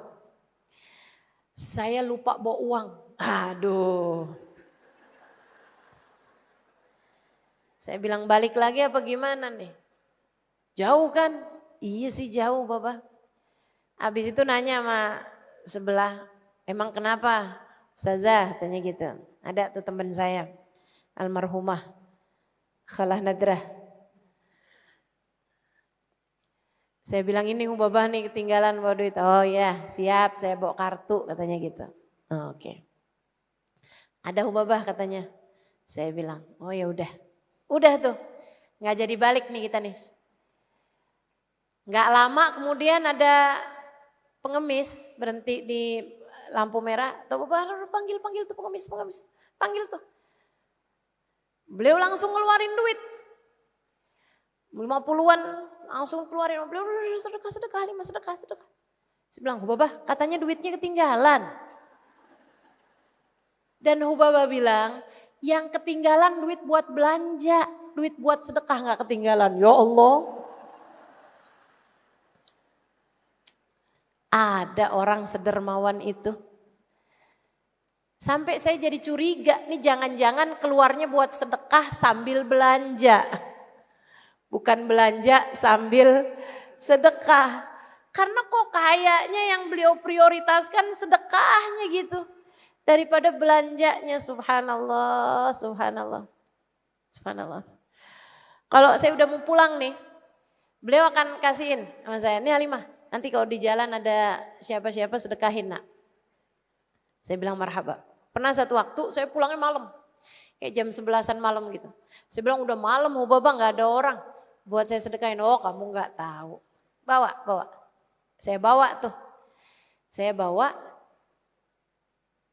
Saya lupa bawa uang. Aduh. Saya bilang balik lagi apa gimana nih? Jauh kan? Iya sih jauh Bapak. Habis itu nanya sama sebelah, emang kenapa? Ustazah tanya gitu. Ada tuh teman saya, almarhumah Khalah Nadrah. Saya bilang ini Babah nih ketinggalan bawa duit. Oh ya siap saya bawa kartu katanya gitu. Oh, oke. Ada Babah katanya. Saya bilang oh ya udah. Udah tuh nggak jadi balik nih kita nih. Nggak lama kemudian ada pengemis berhenti di lampu merah. Tuh Babah panggil tuh pengemis. Panggil tuh. Beliau langsung ngeluarin duit. 50-an langsung keluarin. Beliau sedekah. Saya bilang, Hubabah katanya duitnya ketinggalan. Dan Hubabah bilang, yang ketinggalan duit buat belanja. Duit buat sedekah gak ketinggalan. Ya Allah. Ada orang sedermawan itu. Sampai saya jadi curiga, nih jangan-jangan keluarnya buat sedekah sambil belanja. Bukan belanja sambil sedekah. Karena kok kayaknya yang beliau prioritaskan sedekahnya gitu. Daripada belanjanya, subhanallah. Kalau saya udah mau pulang nih, beliau akan kasihin sama saya, nih Halimah, nanti kalau di jalan ada siapa-siapa sedekahin nak. Saya bilang marhaba. Pernah satu waktu saya pulangnya malam. Kayak jam 11-an malam gitu. Saya bilang udah malam, Babah gak ada orang. Buat saya sedekahin, oh kamu gak tahu. Bawa. Saya bawa tuh.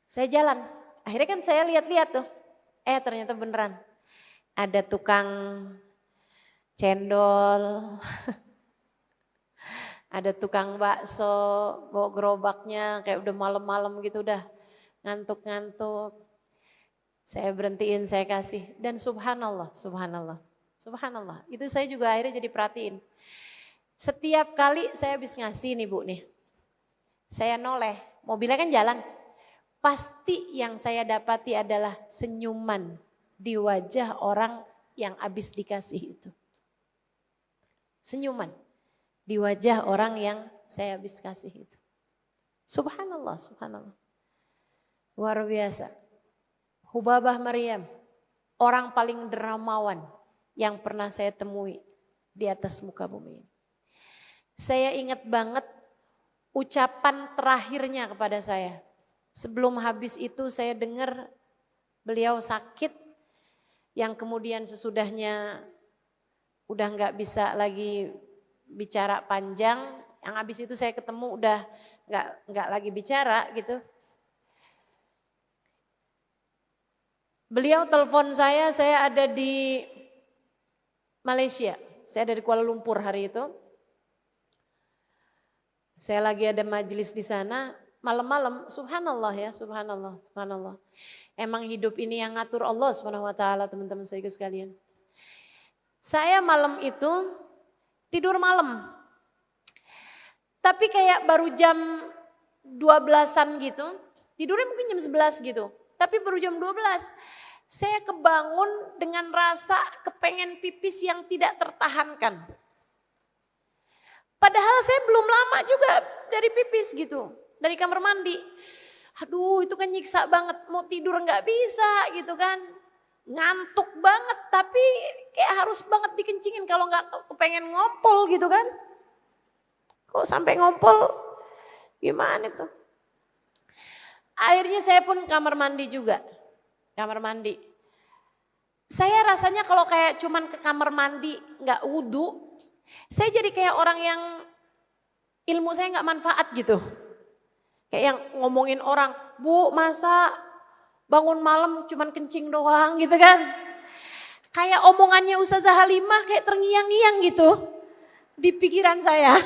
Saya jalan. Akhirnya kan saya lihat-lihat tuh. Ternyata beneran. Ada tukang cendol. Ada tukang bakso, bawa gerobaknya kayak udah malam-malam gitu udah ngantuk-ngantuk. Saya berhentiin, saya kasih. Dan subhanallah. Itu saya juga akhirnya jadi perhatiin. Setiap kali saya habis ngasih nih Bu nih. Saya noleh, mobilnya kan jalan. Pasti yang saya dapati adalah senyuman di wajah orang yang habis dikasih itu. Senyuman di wajah orang yang saya habis kasih itu. Subhanallah. Luar biasa. Hubabah Maryam, orang paling dermawan yang pernah saya temui di atas muka bumi. Saya ingat banget ucapan terakhirnya kepada saya. Sebelum habis itu saya dengar beliau sakit, yang kemudian sesudahnya udah gak bisa lagi bicara panjang, yang habis itu saya ketemu udah gak lagi bicara gitu. Beliau telepon saya ada di Malaysia, saya ada di Kuala Lumpur hari itu. Saya lagi ada majelis di sana, malam-malam, subhanallah. Emang hidup ini yang ngatur Allah Subhanahu wa taala, teman-teman saya sekalian. Saya malam itu tidur malam. Tapi kayak baru jam 12-an gitu, tidurnya mungkin jam 11 gitu. Tapi baru jam 12, saya kebangun dengan rasa kepengen pipis yang tidak tertahankan. Padahal saya belum lama juga dari pipis gitu, dari kamar mandi. Aduh itu kan nyiksa banget, mau tidur gak bisa gitu kan. Ngantuk banget tapi kayak harus banget dikencingin kalau gak kepengen ngompol gitu kan. Kalau sampai ngompol gimana tuh. Akhirnya saya pun kamar mandi juga, kamar mandi. Saya rasanya kalau kayak cuman ke kamar mandi gak wudu, saya jadi kayak orang yang ilmu saya gak manfaat gitu. Kayak yang ngomongin orang, Bu masa bangun malam cuman kencing doang gitu kan. Kayak omongannya Ustazah Halimah kayak terngiang-ngiang gitu di pikiran saya.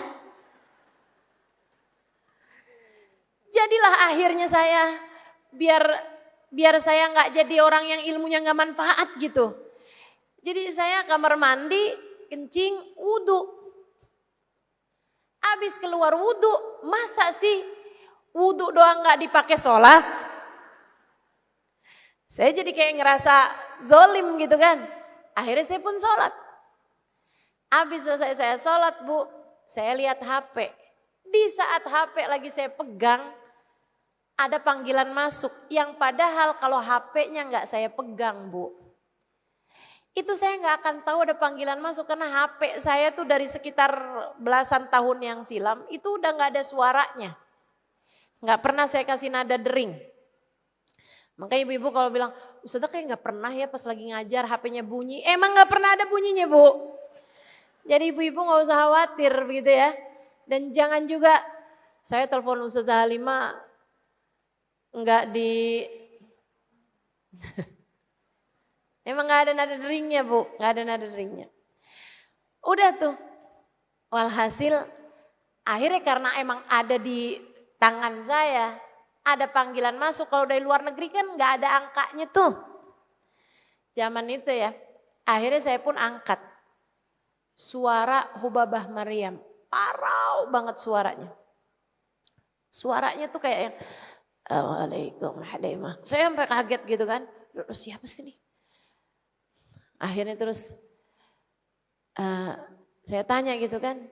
Jadilah akhirnya saya biar saya nggak jadi orang yang ilmunya nggak manfaat gitu. Jadi saya kamar mandi, kencing, wudhu. Habis keluar wudhu, masa sih wudhu doang nggak dipakai sholat? Saya jadi kayak ngerasa zolim gitu kan. Akhirnya saya pun sholat. Habis selesai saya sholat Bu, saya lihat HP. Di saat HP lagi saya pegang, ada panggilan masuk. Yang padahal kalau HP-nya nggak saya pegang Bu. Itu saya nggak akan tahu ada panggilan masuk karena HP saya tuh dari sekitar belasan tahun yang silam itu udah nggak ada suaranya. Nggak pernah saya kasih nada dering. Makanya ibu-ibu kalau bilang, Ustazah kayak nggak pernah ya pas lagi ngajar HP-nya bunyi. Emang nggak pernah ada bunyinya Bu. Jadi ibu-ibu nggak usah khawatir begitu ya. Dan jangan juga saya telepon Ustazah Halimah nggak di emang nggak ada nada deringnya Bu, nggak ada nada deringnya. Udah tuh, walhasil akhirnya karena emang ada di tangan saya, ada panggilan masuk. Kalau dari luar negeri kan nggak ada angkanya tuh. Zaman itu ya, akhirnya saya pun angkat. Suara Hubabah Maryam, parau banget suaranya. Suaranya tuh kayak yang, Waalaikumsalam. Saya sampai kaget gitu kan, siapa sih ini? Akhirnya terus saya tanya gitu kan,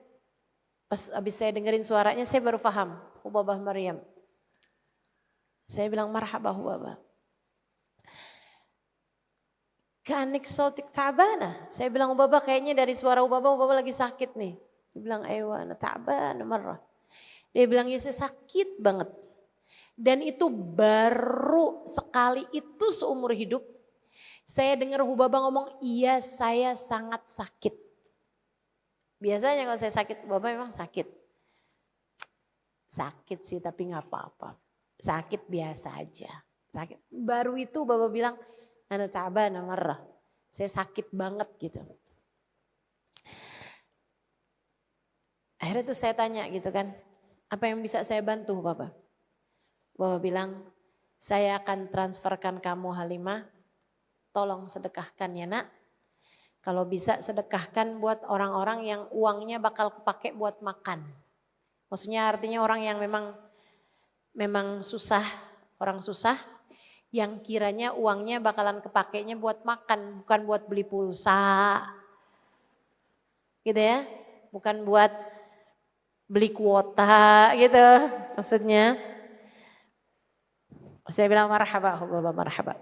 pas abis saya dengerin suaranya saya baru paham, Hubabah Maryam. Saya bilang marhaba Hubabah. Kanik sautik ta'bana. Saya bilang Hubabah kayaknya dari suara Hubabah lagi sakit nih. Dia bilang aywa ana ta'bana marrah. Dia bilang ya saya sakit banget. Dan itu baru sekali itu seumur hidup. Saya dengar Hubabah ngomong, iya saya sangat sakit. Biasanya kalau saya sakit, Hubabah memang sakit. Sakit sih tapi gak apa-apa. Sakit biasa aja. Sakit. Baru itu Hubabah bilang, ana ta'bana marrah. Saya sakit banget gitu. Akhirnya tuh saya tanya gitu kan, apa yang bisa saya bantu Hubabah? Hubabah bilang, saya akan transferkan kamu Halimah. Tolong sedekahkan ya nak. Kalau bisa sedekahkan buat orang-orang yang uangnya bakal kepake buat makan. Maksudnya artinya orang yang memang susah, orang susah yang kiranya uangnya bakalan kepakainya buat makan, bukan buat beli pulsa. Gitu ya, bukan buat beli kuota gitu maksudnya. Saya bilang marhaba, Hubabah marhaba.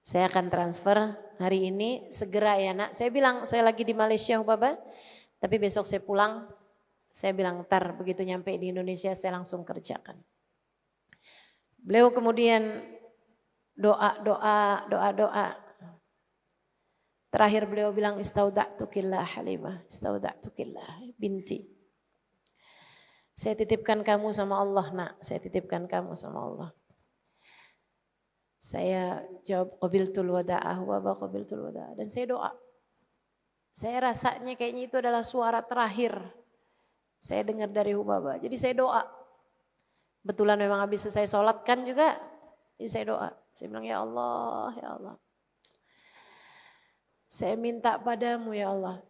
Saya akan transfer hari ini segera ya nak. Saya bilang saya lagi di Malaysia Hubabah, tapi besok saya pulang. Saya bilang ntar begitu nyampe di Indonesia saya langsung kerjakan. Beliau kemudian doa. Terakhir beliau bilang istauda'tukillah Halimah, istauda'tukillah binti. Saya titipkan kamu sama Allah nak, saya titipkan kamu sama Allah. Saya jawab qabiltul wada'ah wa qabiltul wada'ah dan saya doa. Saya rasanya kayaknya itu adalah suara terakhir saya dengar dari Hubabah. Jadi saya doa. Betulan memang habis selesai sholat kan juga, jadi saya doa. Saya bilang ya Allah, ya Allah. Saya minta padamu ya Allah.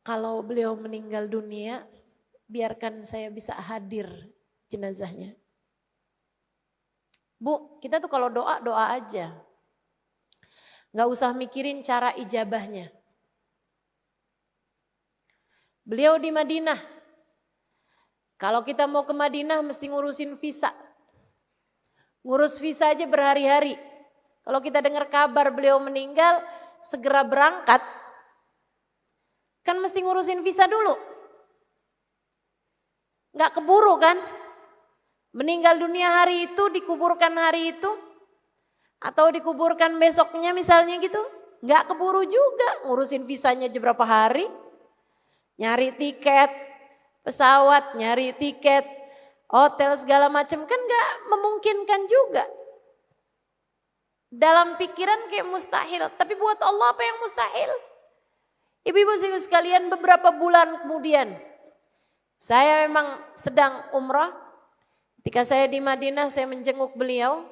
Kalau beliau meninggal dunia, biarkan saya bisa hadir jenazahnya. Bu, kita tuh kalau doa, doa aja. Gak usah mikirin cara ijabahnya. Beliau di Madinah. Kalau kita mau ke Madinah mesti ngurusin visa. Ngurus visa aja berhari-hari. Kalau kita dengar kabar beliau meninggal, segera berangkat. Kan mesti ngurusin visa dulu. Gak keburu kan? Meninggal dunia hari itu, dikuburkan hari itu, atau dikuburkan besoknya misalnya gitu. Gak keburu juga, ngurusin visanya aja berapa hari. Nyari tiket pesawat, nyari tiket hotel segala macam kan gak memungkinkan juga. Dalam pikiran kayak mustahil, tapi buat Allah apa yang mustahil? Ibu-ibu sekalian, beberapa bulan kemudian saya memang sedang umrah. Ketika saya di Madinah saya menjenguk beliau.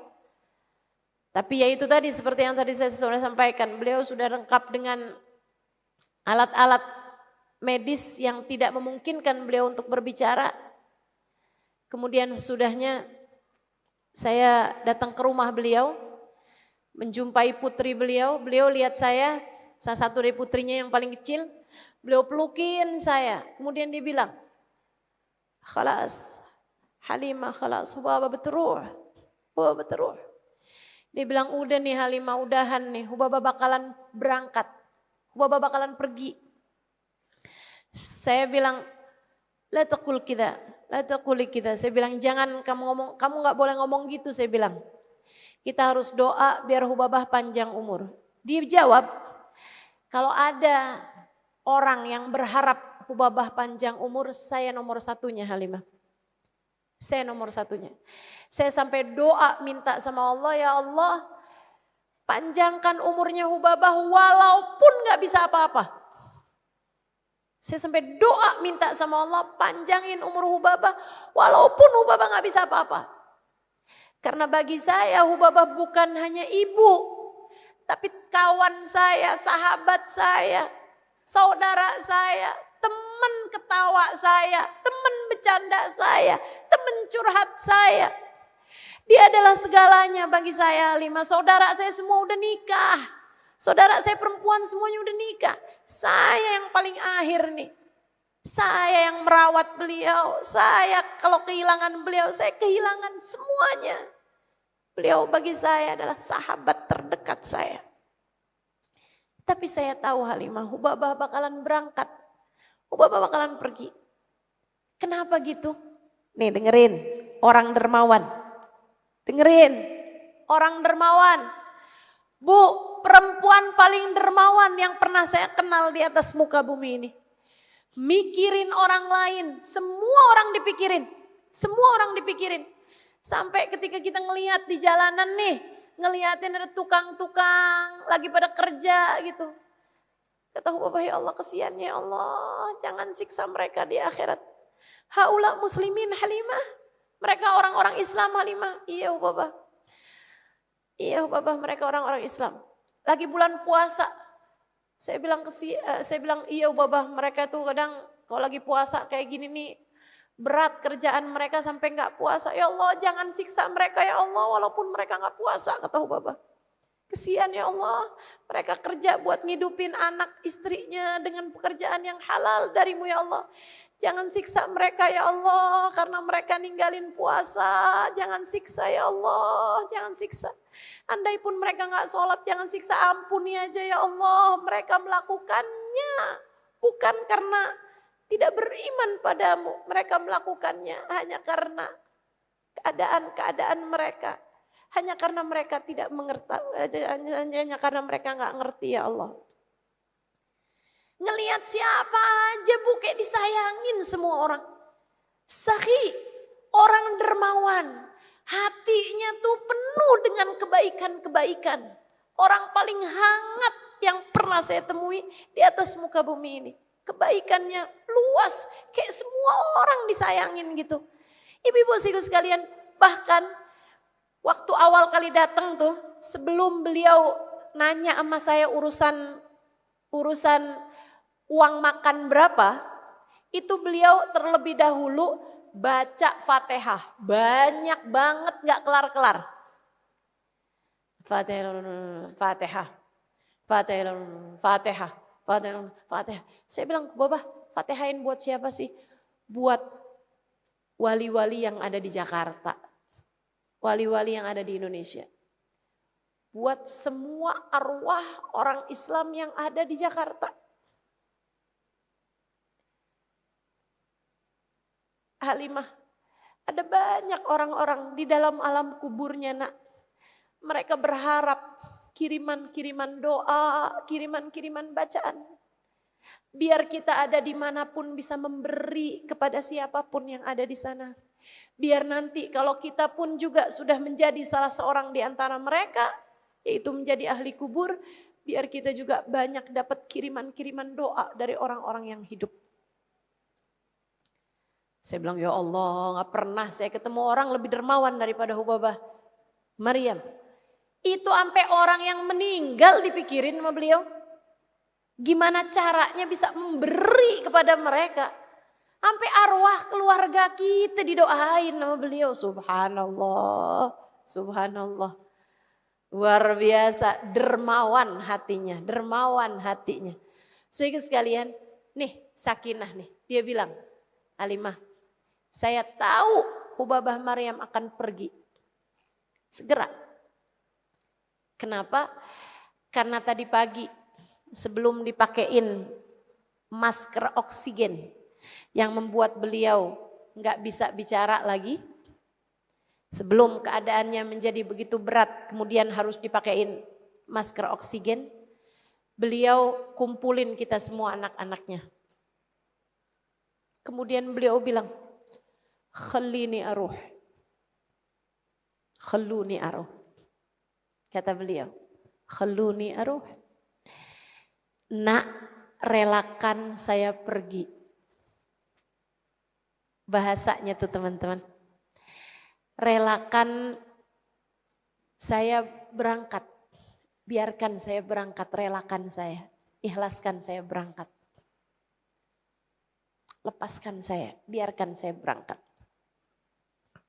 Tapi ya itu tadi seperti yang tadi saya sudah sampaikan, beliau sudah lengkap dengan alat-alat medis yang tidak memungkinkan beliau untuk berbicara. Kemudian sesudahnya saya datang ke rumah beliau, menjumpai putri beliau, beliau lihat saya, salah satu dari putrinya yang paling kecil, beliau pelukin saya, kemudian dia bilang, "Khalas, Halimah khalas, Hubaba betruh, Hubaba betruh." Dia bilang, "Udah nih Halimah, udahan nih, Hubaba bakalan berangkat, Hubaba bakalan pergi." Saya bilang, "La taqul kita, la taquli kita." Saya bilang, "Jangan kamu ngomong, kamu nggak boleh ngomong gitu." Saya bilang, "Kita harus doa biar Hubabah panjang umur." Dia jawab, "Kalau ada orang yang berharap Hubabah panjang umur, saya nomor satunya Halimah. Saya nomor satunya." Saya sampai doa minta sama Allah, "Ya Allah, panjangkan umurnya Hubabah walaupun gak bisa apa-apa." Saya sampai doa minta sama Allah, panjangin umur Hubabah walaupun Hubabah gak bisa apa-apa. Karena bagi saya Hubabah bukan hanya ibu, tapi kawan saya, sahabat saya, saudara saya, teman ketawa saya, teman bercanda saya, teman curhat saya. Dia adalah segalanya bagi saya, Halimah. Saudara saya semua udah nikah. Saudara saya perempuan semuanya udah nikah. Saya yang paling akhir nih. Saya yang merawat beliau. Saya kalau kehilangan beliau, saya kehilangan semuanya. Beliau bagi saya adalah sahabat terdekat saya. Tapi saya tahu Halimah, Hubabah bakalan berangkat. Hubabah bakalan pergi. Kenapa gitu? Nih dengerin, orang dermawan. Dengerin, orang dermawan. Bu, perempuan paling dermawan yang pernah saya kenal di atas muka bumi ini. Mikirin orang lain, semua orang dipikirin. Semua orang dipikirin. Sampai ketika kita ngelihat di jalanan nih, ngeliatin ada tukang-tukang lagi pada kerja gitu. Kata Hubabah, "Ya Allah, kesiannya ya Allah, jangan siksa mereka di akhirat." Haula muslimin Halimah. Mereka orang-orang Islam Halimah. Iya Hubabah. Iya Hubabah, mereka orang-orang Islam. Lagi bulan puasa. Saya bilang iya Hubabah, mereka tuh kadang kalau lagi puasa kayak gini nih, berat kerjaan mereka sampai gak puasa. Ya Allah, jangan siksa mereka ya Allah walaupun mereka gak puasa, kata Hubabah. Kesian ya Allah, mereka kerja buat ngidupin anak istrinya dengan pekerjaan yang halal darimu ya Allah. Jangan siksa mereka ya Allah karena mereka ninggalin puasa. Jangan siksa ya Allah, jangan siksa. Andai pun mereka gak sholat, jangan siksa, ampuni aja ya Allah. Mereka melakukannya bukan karena tidak beriman padamu. Mereka melakukannya hanya karena keadaan-keadaan mereka. Hanya karena mereka tidak mengerti, hanya karena mereka gak ngerti ya Allah. Ngelihat siapa aja bu kayak disayangin semua orang. Sakhi, orang dermawan. Hatinya tuh penuh dengan kebaikan-kebaikan. Orang paling hangat yang pernah saya temui di atas muka bumi ini. Kebaikannya luas, kayak semua orang disayangin gitu. Ibu-ibu sekalian, bahkan waktu awal kali datang tuh, sebelum beliau nanya sama saya urusan uang makan berapa, itu beliau terlebih dahulu baca Fatihah. Banyak banget gak kelar-kelar. Fatihah. Saya bilang, Babah, Fatihain buat siapa sih? Buat wali-wali yang ada di Jakarta. Wali-wali yang ada di Indonesia. Buat semua arwah orang Islam yang ada di Jakarta. Halimah, ada banyak orang-orang di dalam alam kuburnya nak. Mereka berharap kiriman-kiriman doa, kiriman-kiriman bacaan. Biar kita ada dimanapun bisa memberi kepada siapapun yang ada di sana. Biar nanti kalau kita pun juga sudah menjadi salah seorang di antara mereka, yaitu menjadi ahli kubur, biar kita juga banyak dapat kiriman-kiriman doa dari orang-orang yang hidup. Saya bilang, ya Allah, gak pernah saya ketemu orang lebih dermawan daripada Hubabah Maryam. Itu sampai orang yang meninggal dipikirin sama beliau. Gimana caranya bisa memberi kepada mereka. Sampai arwah keluarga kita didoain sama beliau. Subhanallah, subhanallah. Luar biasa, dermawan hatinya, dermawan hatinya. Sehingga sekalian, nih Sakinah nih, dia bilang, Halimah, saya tahu Hubabah Maryam akan pergi. Segera. Kenapa? Karena tadi pagi sebelum dipakein masker oksigen yang membuat beliau nggak bisa bicara lagi. Sebelum keadaannya menjadi begitu berat, kemudian harus dipakein masker oksigen. Beliau kumpulin kita semua anak-anaknya. Kemudian beliau bilang, khallini aruh. Khalluni aruh. Kata beliau, khalluni aruh. Nak, relakan saya pergi. Bahasanya tuh teman-teman. Relakan saya berangkat. Biarkan saya berangkat, relakan saya. Ikhlaskan saya berangkat. Lepaskan saya, biarkan saya berangkat.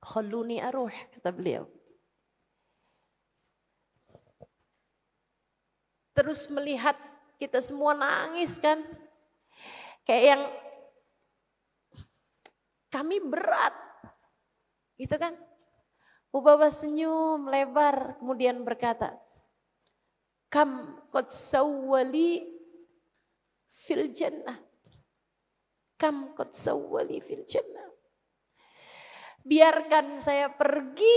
Khalluni aruh, kata beliau. Terus melihat kita semua nangis kan. Kayak yang kami berat. Gitu kan. Hubabah senyum lebar kemudian berkata, Kam qad sawwali fil jannah. Kam qad sawwali fil jannah. Biarkan saya pergi,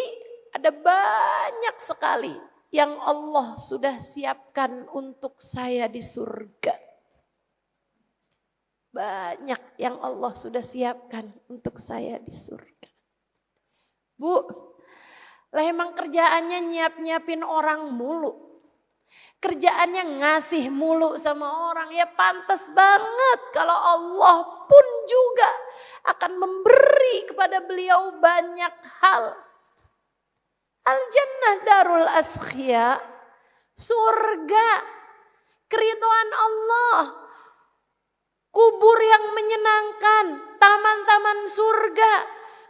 ada banyak sekali yang Allah sudah siapkan untuk saya di surga. Banyak yang Allah sudah siapkan untuk saya di surga. Bu, lah emang kerjaannya nyiap-nyiapin orang mulu. Kerjaannya ngasih mulu sama orang. Ya pantas banget kalau Allah pun juga akan memberi kepada beliau banyak hal. Al-jannah darul askhya, surga, keridhaan Allah, kubur yang menyenangkan, taman-taman surga,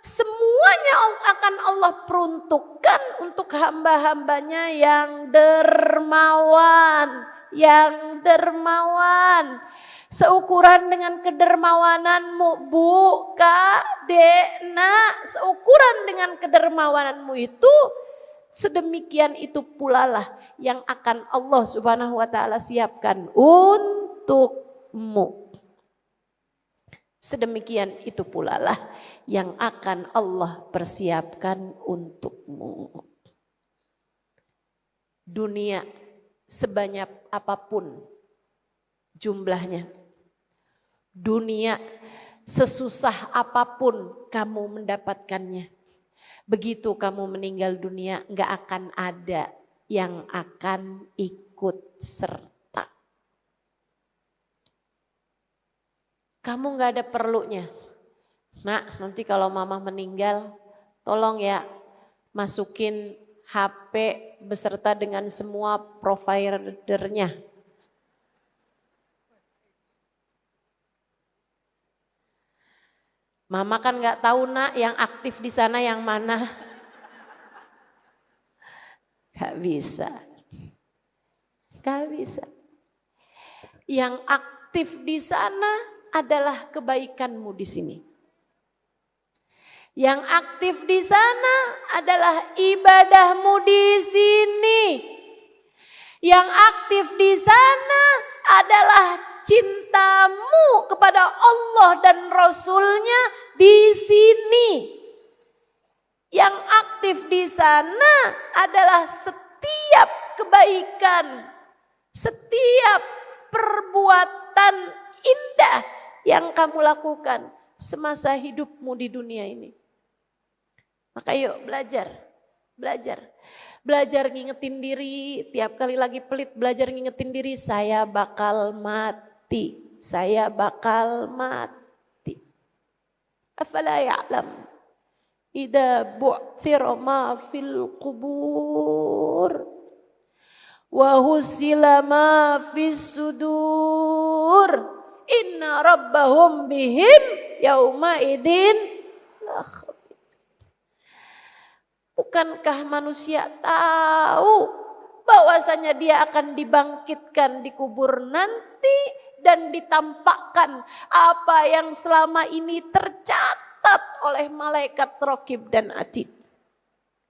semuanya akan Allah peruntukkan untuk hamba-hambanya yang dermawan, yang dermawan. Seukuran dengan kedermawananmu, Bu, Kak, Dek, Nak, seukuran dengan kedermawananmu itu, sedemikian itu pula lah yang akan Allah Subhanahu wa taala siapkan untukmu. Sedemikian itu pula lah yang akan Allah persiapkan untukmu. Dunia sebanyak apapun jumlahnya, dunia sesusah apapun kamu mendapatkannya, begitu kamu meninggal dunia gak akan ada yang akan ikut serta. Kamu gak ada perlunya. Nak, nanti kalau mama meninggal, tolong ya masukin HP beserta dengan semua providernya. Mama kan gak tahu nak yang aktif di sana yang mana. Gak bisa. Gak bisa. Yang aktif di sana adalah kebaikanmu di sini. Yang aktif di sana adalah ibadahmu di sini. Yang aktif di sana adalah cintamu kepada Allah dan Rasul-Nya di sini. Yang aktif di sana adalah setiap kebaikan, setiap perbuatan indah yang kamu lakukan semasa hidupmu di dunia ini. Maka yuk belajar Belajar. Belajar ngingetin diri, tiap kali lagi pelit belajar ngingetin diri, saya bakal mati. Saya bakal mati. Afala ya'lam idza bu'thira ma fil qubur wa husila ma fis sudur inna rabbahum bihim yauma idzin la khabir. Bukankah manusia tahu bahwasanya dia akan dibangkitkan di kubur nanti dan ditampakkan apa yang selama ini tercatat oleh malaikat Raqib dan Atid.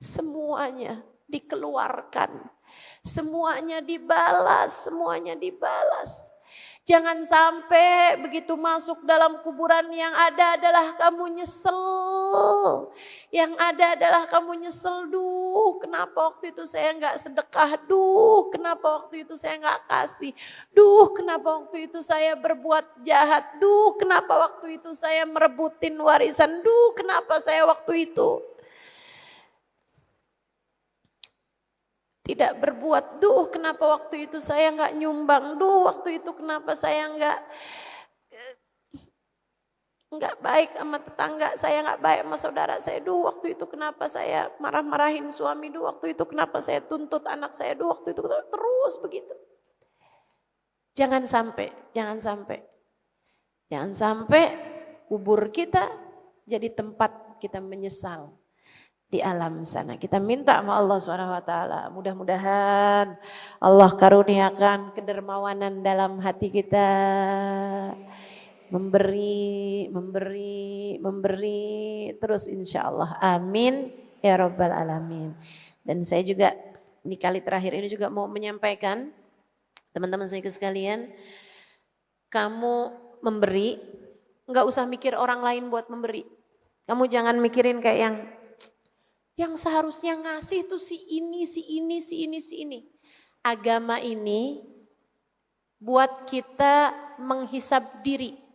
Semuanya dikeluarkan, semuanya dibalas, semuanya dibalas. Jangan sampai begitu masuk dalam kuburan yang ada adalah kamu nyesel. Yang ada adalah kamu nyesel, duh kenapa waktu itu saya nggak sedekah, duh kenapa waktu itu saya nggak kasih, duh kenapa waktu itu saya berbuat jahat, duh kenapa waktu itu saya merebutin warisan, duh kenapa saya waktu itu tidak berbuat, duh kenapa waktu itu saya nggak nyumbang, duh waktu itu kenapa saya nggak baik sama tetangga, saya nggak baik sama saudara saya, duh waktu itu kenapa saya marah-marahin suami, duh waktu itu kenapa saya tuntut anak saya, duh waktu itu terus begitu. Jangan sampai kubur kita jadi tempat kita menyesal di alam sana. Kita minta sama Allah SWT, mudah-mudahan Allah karuniakan kedermawanan dalam hati kita. Memberi terus insya Allah. Amin ya Rabbal Alamin. Dan saya juga di kali terakhir ini juga mau menyampaikan, teman-teman saya sekalian, kamu memberi, nggak usah mikir orang lain buat memberi. Kamu jangan mikirin kayak yang seharusnya ngasih tuh si ini. Agama ini buat kita menghisab diri.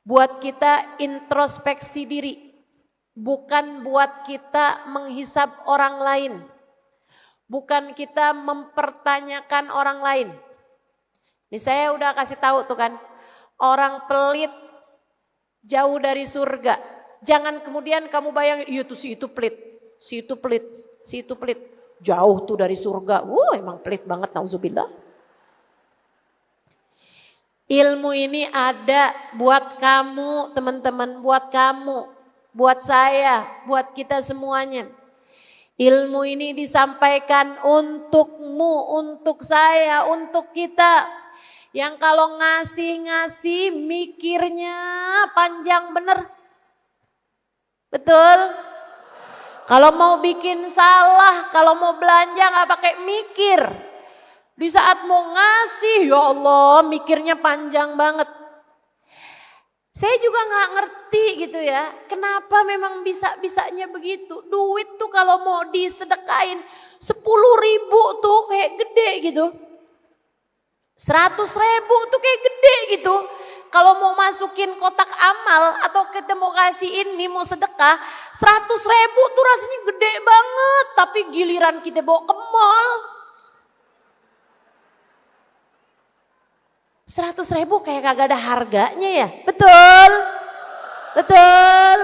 Buat kita introspeksi diri. Bukan buat kita menghisab orang lain. Bukan kita mempertanyakan orang lain. Ini saya udah kasih tahu tuh kan. Orang pelit jauh dari surga. Jangan kemudian kamu bayangin, iya tuh si itu pelit. Jauh tuh dari surga. Emang pelit banget, nauzubillah. Ilmu ini ada buat kamu teman-teman, buat kamu, buat saya, buat kita semuanya. Ilmu ini disampaikan untukmu, untuk saya, untuk kita. Yang kalau ngasih mikirnya panjang bener. Betul? Kalau mau bikin salah, kalau mau belanja gak pakai mikir. Di saat mau ngasih, ya Allah mikirnya panjang banget. Saya juga gak ngerti gitu ya, kenapa memang bisa-bisanya begitu. Duit tuh kalau mau disedekain 10.000 tuh kayak gede gitu. 100.000 tuh kayak gede gitu. Kalau mau masukin kotak amal atau kita mau kasih ini, mau sedekah, 100.000 tuh rasanya gede banget. Tapi giliran kita bawa ke mall, 100.000 kayak kagak ada harganya ya. Betul? Betul?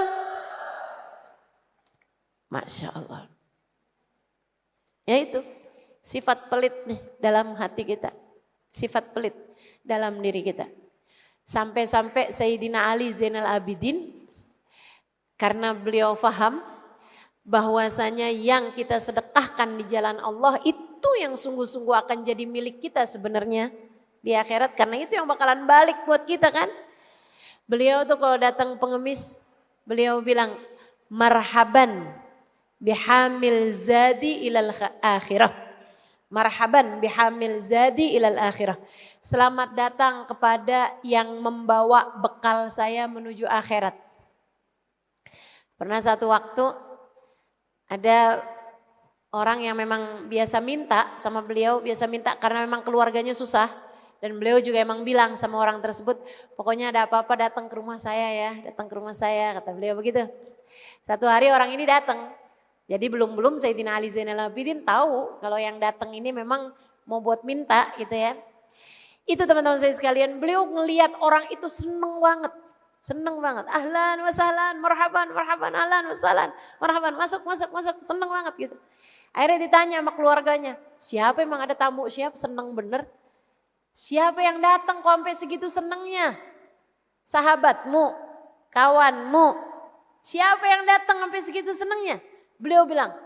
Masya Allah. Ya itu, sifat pelit nih dalam hati kita. Sifat pelit dalam diri kita. Sampai-sampai Sayyidina Ali Zainal Abidin, karena beliau faham bahwasanya yang kita sedekahkan di jalan Allah itu yang sungguh-sungguh akan jadi milik kita sebenarnya di akhirat. Karena itu yang bakalan balik buat kita kan. Beliau tuh kalau datang pengemis, beliau bilang, marhaban bihamil zadi ilal akhirah. Marhaban bihamil zadi ilal akhirah. Selamat datang kepada yang membawa bekal saya menuju akhirat. Pernah satu waktu ada orang yang memang biasa minta sama beliau, biasa minta karena memang keluarganya susah. Dan beliau juga emang bilang sama orang tersebut, pokoknya ada apa-apa datang ke rumah saya ya, datang ke rumah saya, kata beliau begitu. Satu hari orang ini datang, Jadi belum Sayyidina Ali Zainal Abidin tahu kalau yang datang ini memang mau buat minta gitu ya. Itu teman-teman saya sekalian, beliau ngelihat orang itu seneng banget. Seneng banget, ahlan wa sahlan, marhaban, ahlan wa sahlan, marhaban, masuk, seneng banget gitu. Akhirnya ditanya sama keluarganya, siapa emang ada tamu, siapa seneng bener? Siapa yang datang kok sampai segitu senengnya? Sahabatmu, kawanmu, siapa yang datang sampai segitu senengnya? Beliau bilang,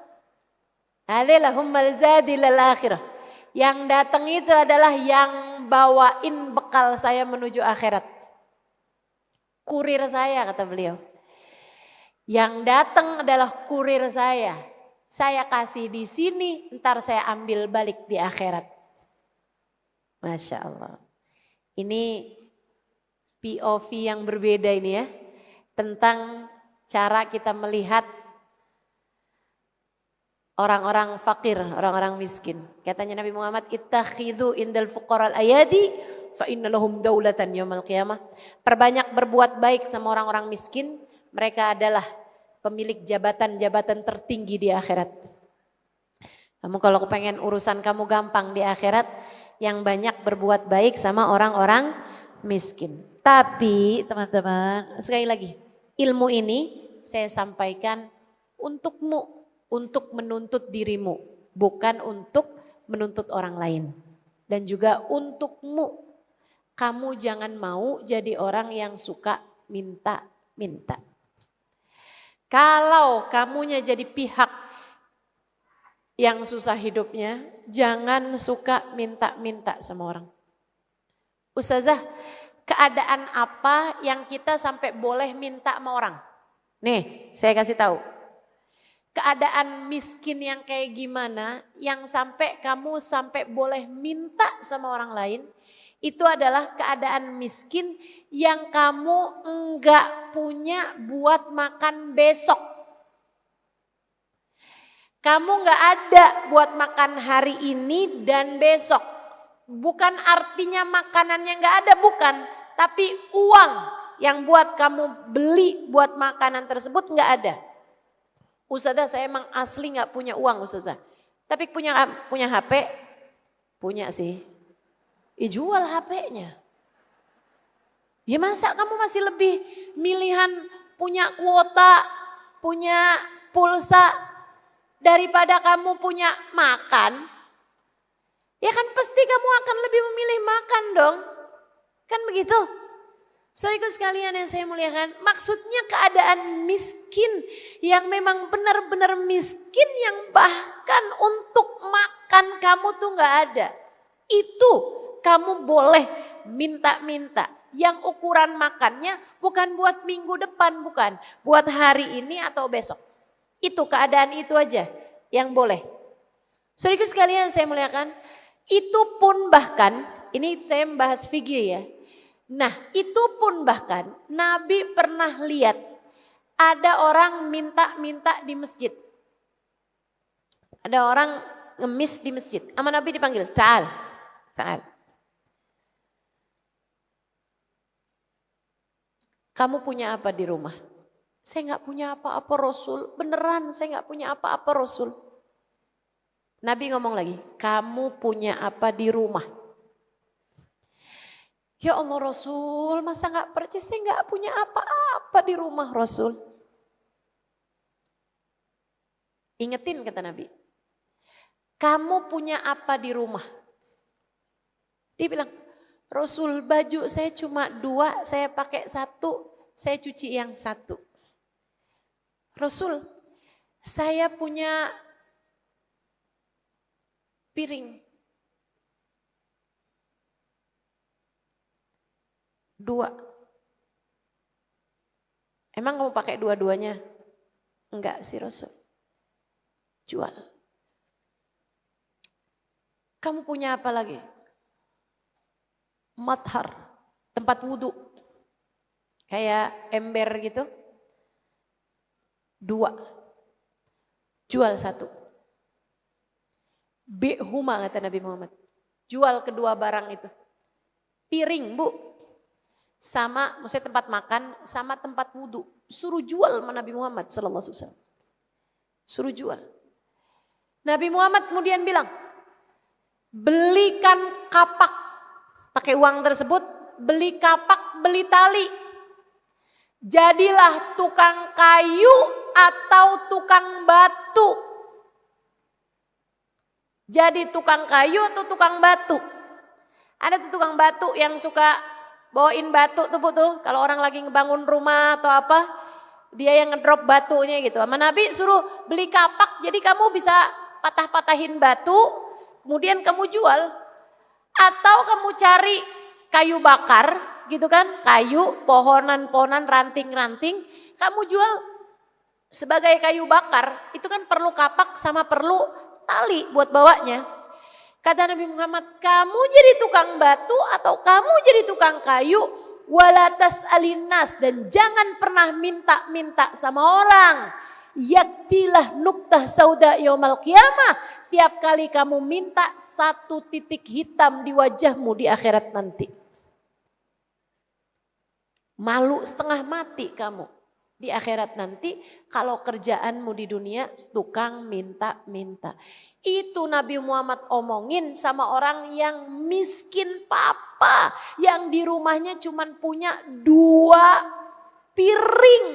hadzalahum malzadi lil akhirah. Yang datang itu adalah yang bawain bekal saya menuju akhirat. Kurir saya kata beliau. Yang datang adalah kurir saya. Saya kasih di sini, ntar saya ambil balik di akhirat. Masya Allah. Ini POV yang berbeda ini ya. Tentang cara kita melihat orang-orang fakir, orang-orang miskin. Katanya Nabi Muhammad, ittakhidhu indal fuqaral ayadi fa innalahum daulatan yaumil qiyamah. Perbanyak berbuat baik sama orang-orang miskin, mereka adalah pemilik jabatan-jabatan tertinggi di akhirat. Kamu kalau pengen urusan kamu gampang di akhirat, yang banyak berbuat baik sama orang-orang miskin. Tapi teman-teman, sekali lagi, ilmu ini saya sampaikan untukmu. Untuk menuntut dirimu, bukan untuk menuntut orang lain. Dan juga untukmu, kamu jangan mau jadi orang yang suka minta-minta. Kalau kamunya jadi pihak yang susah hidupnya, jangan suka minta-minta sama orang. Ustazah, keadaan apa yang kita sampai boleh minta sama orang? Nih, saya kasih tahu. Keadaan miskin yang kayak gimana, yang sampai kamu sampai boleh minta sama orang lain, itu adalah keadaan miskin yang kamu enggak punya buat makan besok. Kamu enggak ada buat makan hari ini dan besok. Bukan artinya makanannya enggak ada, bukan. Tapi uang yang buat kamu beli buat makanan tersebut enggak ada. Ustazah saya emang asli gak punya uang Ustazah. Tapi punya HP? Punya sih. Jual HP-nya. Ya masa kamu masih lebih milihan punya kuota, punya pulsa daripada kamu punya makan? Ya kan pasti kamu akan lebih memilih makan dong. Kan begitu? Saudaraku sekalian yang saya muliakan, maksudnya keadaan miskin yang memang benar-benar miskin yang bahkan untuk makan kamu tuh gak ada. Itu kamu boleh minta-minta. Yang ukuran makannya bukan buat minggu depan, bukan. Buat hari ini atau besok. Itu keadaan itu aja yang boleh. Saudaraku sekalian saya muliakan, itu pun bahkan, ini saya membahas fikih ya. Nah itu pun bahkan Nabi pernah lihat ada orang minta-minta di masjid. Ada orang ngemis di masjid. Sama Nabi dipanggil, ta'al. Kamu punya apa di rumah? Saya gak punya apa-apa Rasul. Beneran saya gak punya apa-apa Rasul. Nabi ngomong lagi, kamu punya apa di rumah? Ya Allah Rasul, masa gak percaya saya gak punya apa-apa di rumah Rasul. Ingetin kata Nabi, kamu punya apa di rumah? Dia bilang, Rasul baju saya cuma 2, saya pakai 1, saya cuci yang 1. Rasul, saya punya piring 2. Emang kamu pakai dua-duanya? Enggak sih Rasul. Jual. Kamu punya apa lagi? Mathar, tempat wudhu. Kayak ember gitu. 2. Jual 1. Bi'huma kata Nabi Muhammad. Jual kedua barang itu. Piring bu. Sama maksudnya tempat makan sama tempat wudhu. Suruh jual sama Nabi Muhammad SAW. Suruh jual. Nabi Muhammad kemudian bilang, belikan kapak. Pakai uang tersebut, beli kapak, beli tali. Jadilah tukang kayu atau tukang batu. Jadi tukang kayu atau tukang batu. Ada tuh tukang batu yang suka bawain batu tuh Bu tuh. Kalau orang lagi ngebangun rumah atau apa, dia yang ngedrop batunya gitu. Sama Nabi suruh beli kapak, jadi kamu bisa patah-patahin batu, kemudian kamu jual. Atau kamu cari kayu bakar gitu kan, kayu, pohonan-pohonan, ranting-ranting, kamu jual sebagai kayu bakar. Itu kan perlu kapak sama perlu tali buat bawanya. Kata Nabi Muhammad, kamu jadi tukang batu atau kamu jadi tukang kayu, walatas alinas, dan jangan pernah minta-minta sama orang. Yaktilah nuktah sauda yaumal qiyamah. Tiap kali kamu minta, satu titik hitam di wajahmu di akhirat nanti. Malu setengah mati kamu di akhirat nanti kalau kerjaanmu di dunia tukang minta-minta. Itu Nabi Muhammad omongin sama orang yang miskin papa. Yang di rumahnya cuma punya 2 piring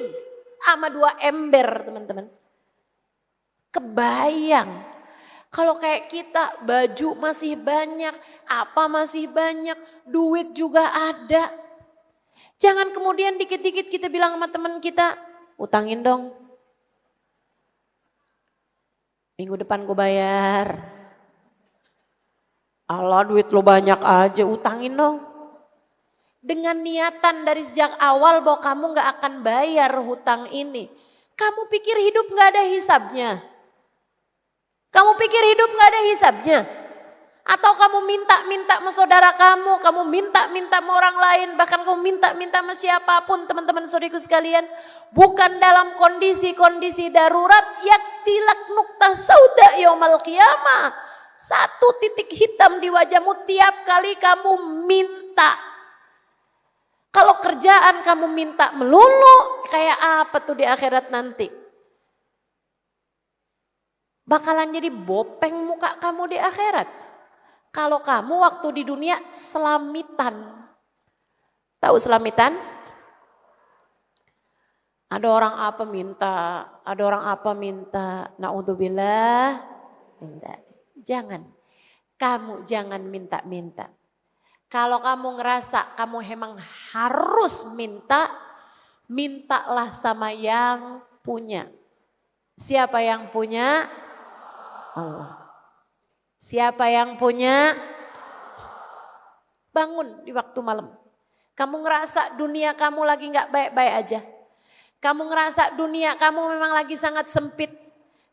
sama 2 ember teman-teman. Kebayang. Kalau kayak kita baju masih banyak, apa masih banyak, duit juga ada. Jangan kemudian dikit-dikit kita bilang sama teman kita, utangin dong. Minggu depan gue bayar. Allah duit lo banyak aja, utangin dong. Dengan niatan dari sejak awal bahwa kamu gak akan bayar hutang ini. Kamu pikir hidup gak ada hisabnya? Kamu pikir hidup gak ada hisabnya? Atau kamu minta-minta sama saudara kamu minta-minta sama orang lain, bahkan kamu minta-minta sama siapapun teman-teman saudariku sekalian. Bukan dalam kondisi-kondisi darurat, yaktilak nuktah sauda yaumal qiyamah. Satu titik hitam di wajahmu tiap kali kamu minta. Kalau kerjaan kamu minta melulu, kayak apa tuh di akhirat nanti? Bakalan jadi bopeng muka kamu di akhirat. Kalau kamu waktu di dunia selamitan. Tahu selamitan? Ada orang apa minta, ada orang apa minta. Na'udzubillah. Minta. Jangan. Kamu jangan minta-minta. Kalau kamu ngerasa kamu emang harus minta, mintalah sama yang punya. Siapa yang punya? Allah. Siapa yang punya? Bangun di waktu malam. Kamu ngerasa dunia kamu lagi gak baik-baik aja. Kamu ngerasa dunia kamu memang lagi sangat sempit.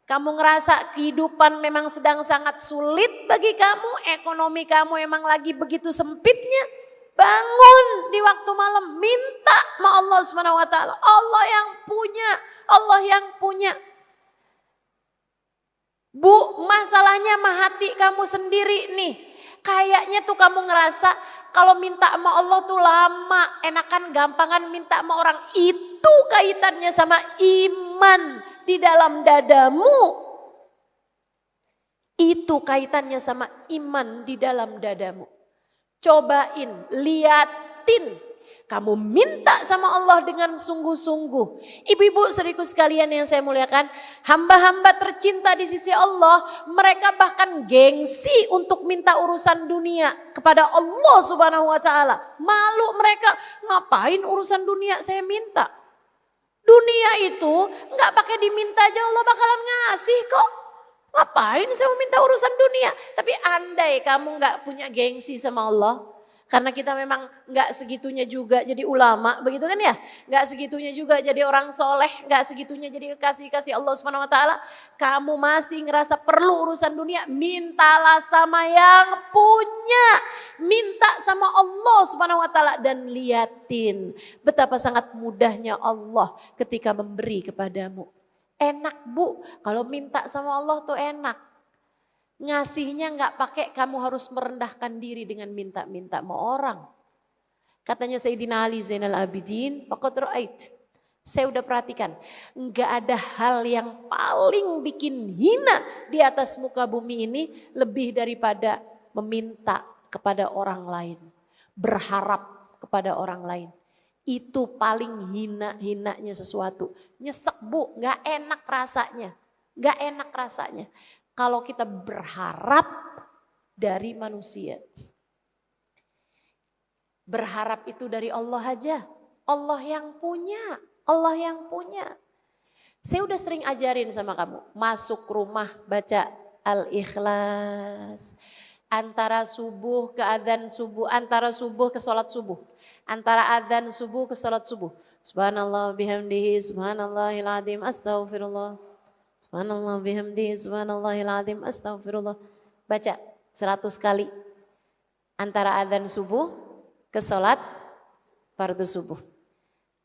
Kamu ngerasa kehidupan memang sedang sangat sulit bagi kamu. Ekonomi kamu memang lagi begitu sempitnya. Bangun di waktu malam. Minta sama Allah SWT. Allah yang punya. Allah yang punya. Bu, masalahnya mah hati kamu sendiri nih. Kayaknya tuh kamu ngerasa kalau minta sama Allah tuh lama. Enakan gampangan minta sama orang. Itu kaitannya sama iman di dalam dadamu. Itu kaitannya sama iman di dalam dadamu. Cobain, liatin. Kamu minta sama Allah dengan sungguh-sungguh. Ibu-ibu saudariku sekalian yang saya muliakan. Hamba-hamba tercinta di sisi Allah. Mereka bahkan gengsi untuk minta urusan dunia kepada Allah Subhanahu wa ta'ala. Malu mereka, ngapain urusan dunia saya minta. Dunia itu gak pakai diminta aja Allah bakalan ngasih kok. Ngapain saya mau minta urusan dunia. Tapi andai kamu gak punya gengsi sama Allah. Karena kita memang gak segitunya juga jadi ulama, begitu kan ya? Gak segitunya juga jadi orang soleh, gak segitunya jadi kasih Allah Subhanahu Wa Taala. Kamu masih ngerasa perlu urusan dunia, mintalah sama yang punya. Minta sama Allah Subhanahu Wa Taala dan liatin betapa sangat mudahnya Allah ketika memberi kepadamu. Enak Bu, kalau minta sama Allah tuh enak. Ngasihnya gak pakai kamu harus merendahkan diri dengan minta-minta sama orang. Katanya Sayyidina Ali Zainal Abidin, faqad ra'ait. Saya udah perhatikan, nggak ada hal yang paling bikin hina di atas muka bumi ini lebih daripada meminta kepada orang lain, berharap kepada orang lain. Itu paling hina-hinanya sesuatu. Nyesek bu, gak enak rasanya. Gak enak rasanya. Kalau kita berharap dari manusia. Berharap itu dari Allah aja. Allah yang punya. Allah yang punya. Saya udah sering ajarin sama kamu. Masuk rumah baca Al-Ikhlas. Antara subuh ke adzan subuh. Antara subuh ke sholat subuh. Antara adzan subuh ke salat subuh. Subhanallah bihamdihi subhanallahil azim astaghfirullah. Subhanallah bihamdihi subhanallahil azim astaghfirullah. Baca 100 kali. Antara adzan subuh ke salat fardu subuh.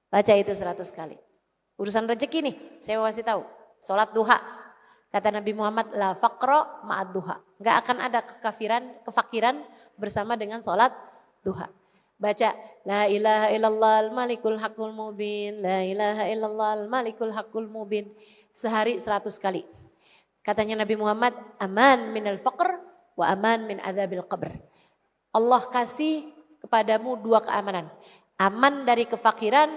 Baca itu 100 kali. Urusan rezeki nih, saya mau kasih tahu. Salat duha. Kata Nabi Muhammad, la faqra ma'ad duha. Enggak akan ada kefakiran bersama dengan salat duha. Baca la ilaha illallah al-malikul haqqul mubin, la ilaha illallah al-malikul haqqul mubin. Sehari 100 kali. Katanya Nabi Muhammad, aman minal faqr wa aman min adzabil qabr. Allah kasih kepadamu 2 keamanan. Aman dari kefakiran,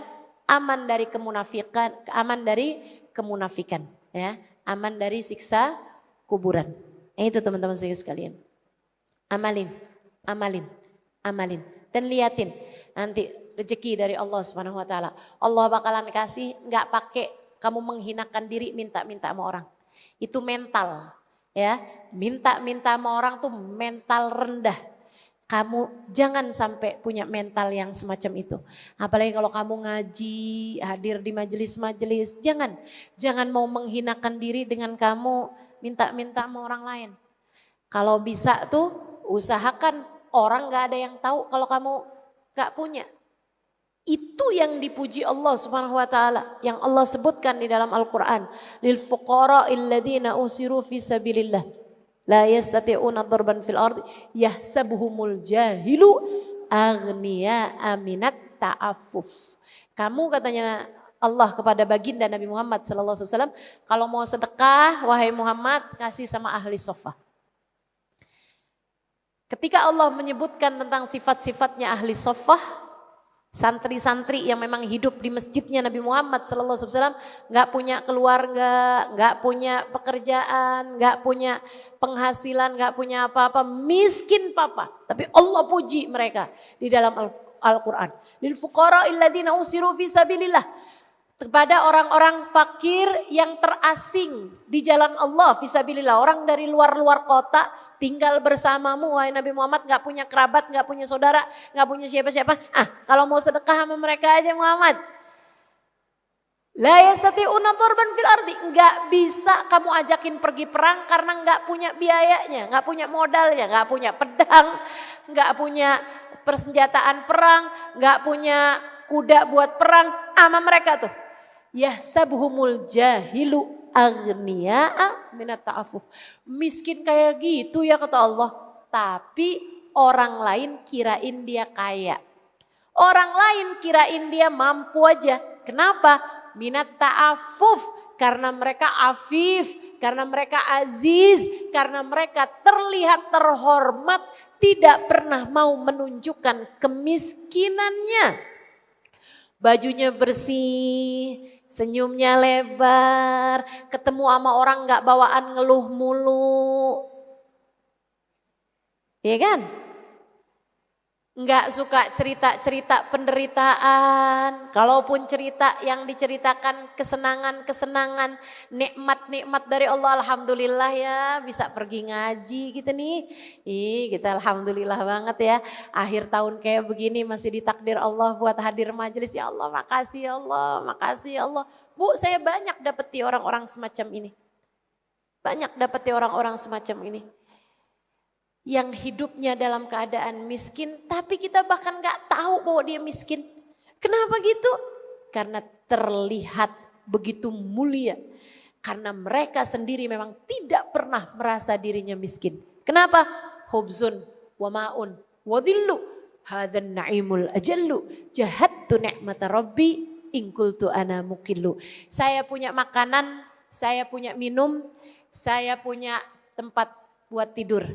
aman dari kemunafikan, aman dari kemunafikan, ya. Aman dari siksa kuburan. Itu teman-teman sekalian. Amalin, amalin, amalin. Dan liatin nanti rezeki dari Allah Subhanahu wa taala. Allah bakalan kasih, enggak pakai kamu menghinakan diri minta-minta sama orang. Itu mental, ya. Minta-minta sama orang tuh mental rendah. Kamu jangan sampai punya mental yang semacam itu. Apalagi kalau kamu ngaji, hadir di majelis-majelis, jangan mau menghinakan diri dengan kamu minta-minta sama orang lain. Kalau bisa tuh usahakan orang gak ada yang tahu kalau kamu gak punya. Itu yang dipuji Allah Subhanahu wa taala, yang Allah sebutkan di dalam Al-Qur'an. Lil fuqara'il ladzina usiru fi sabilillah la yastati'una darban fil ardi yahsabuhumul jahilu aghniya'a minat ta'affuf. Kamu katanya Allah kepada baginda Nabi Muhammad sallallahu alaihi wasallam, kalau mau sedekah wahai Muhammad kasih sama ahli suffah. Ketika Allah menyebutkan tentang sifat-sifatnya ahli suffah, santri-santri yang memang hidup di masjidnya Nabi Muhammad SAW, nggak punya keluarga, nggak punya pekerjaan, nggak punya penghasilan, nggak punya apa-apa, miskin papa. Tapi Allah puji mereka di dalam Al-Quran. Lil fuqara'il ladzina usiru fi sabilillah. Kepada orang-orang fakir yang terasing di jalan Allah, fisabilillah. Orang dari luar-luar kota tinggal bersamamu, wahai Nabi Muhammad, gak punya kerabat, gak punya saudara, gak punya siapa-siapa. Kalau mau sedekah sama mereka aja Muhammad. La yastati'una darban fil ardi. Gak bisa kamu ajakin pergi perang karena gak punya biayanya, gak punya modalnya, gak punya pedang, gak punya persenjataan perang, gak punya kuda buat perang. Sama mereka tuh. Yahsabuhumul jahilu aghniya'a minat ta'afuf. Miskin kayak gitu ya kata Allah. Tapi orang lain kirain dia kaya. Orang lain kirain dia mampu aja. Kenapa? Minat ta'afuf. Karena mereka afif. Karena mereka aziz. Karena mereka terlihat terhormat. Tidak pernah mau menunjukkan kemiskinannya. Bajunya bersih. Senyumnya lebar, ketemu sama orang gak bawaan ngeluh mulu. Iya kan? Gak suka cerita-cerita penderitaan. Kalaupun cerita yang diceritakan kesenangan-kesenangan, nikmat-nikmat dari Allah, alhamdulillah ya bisa pergi ngaji gitu nih. Kita alhamdulillah banget ya. Akhir tahun kayak begini masih ditakdir Allah buat hadir majelis. Ya Allah, makasih ya Allah, makasih ya Allah. Bu, saya banyak dapeti orang-orang semacam ini. Banyak dapeti orang-orang semacam ini. Yang hidupnya dalam keadaan miskin, tapi kita bahkan gak tahu bahwa dia miskin. Kenapa gitu? Karena terlihat begitu mulia. Karena mereka sendiri memang tidak pernah merasa dirinya miskin. Kenapa? Hubzun wa ma'un wa dhillu. Hadhan na'imul ajallu. Jahattu ni'mata rabbi in qultu ana muqillu. Saya punya makanan, saya punya minum, saya punya tempat buat tidur.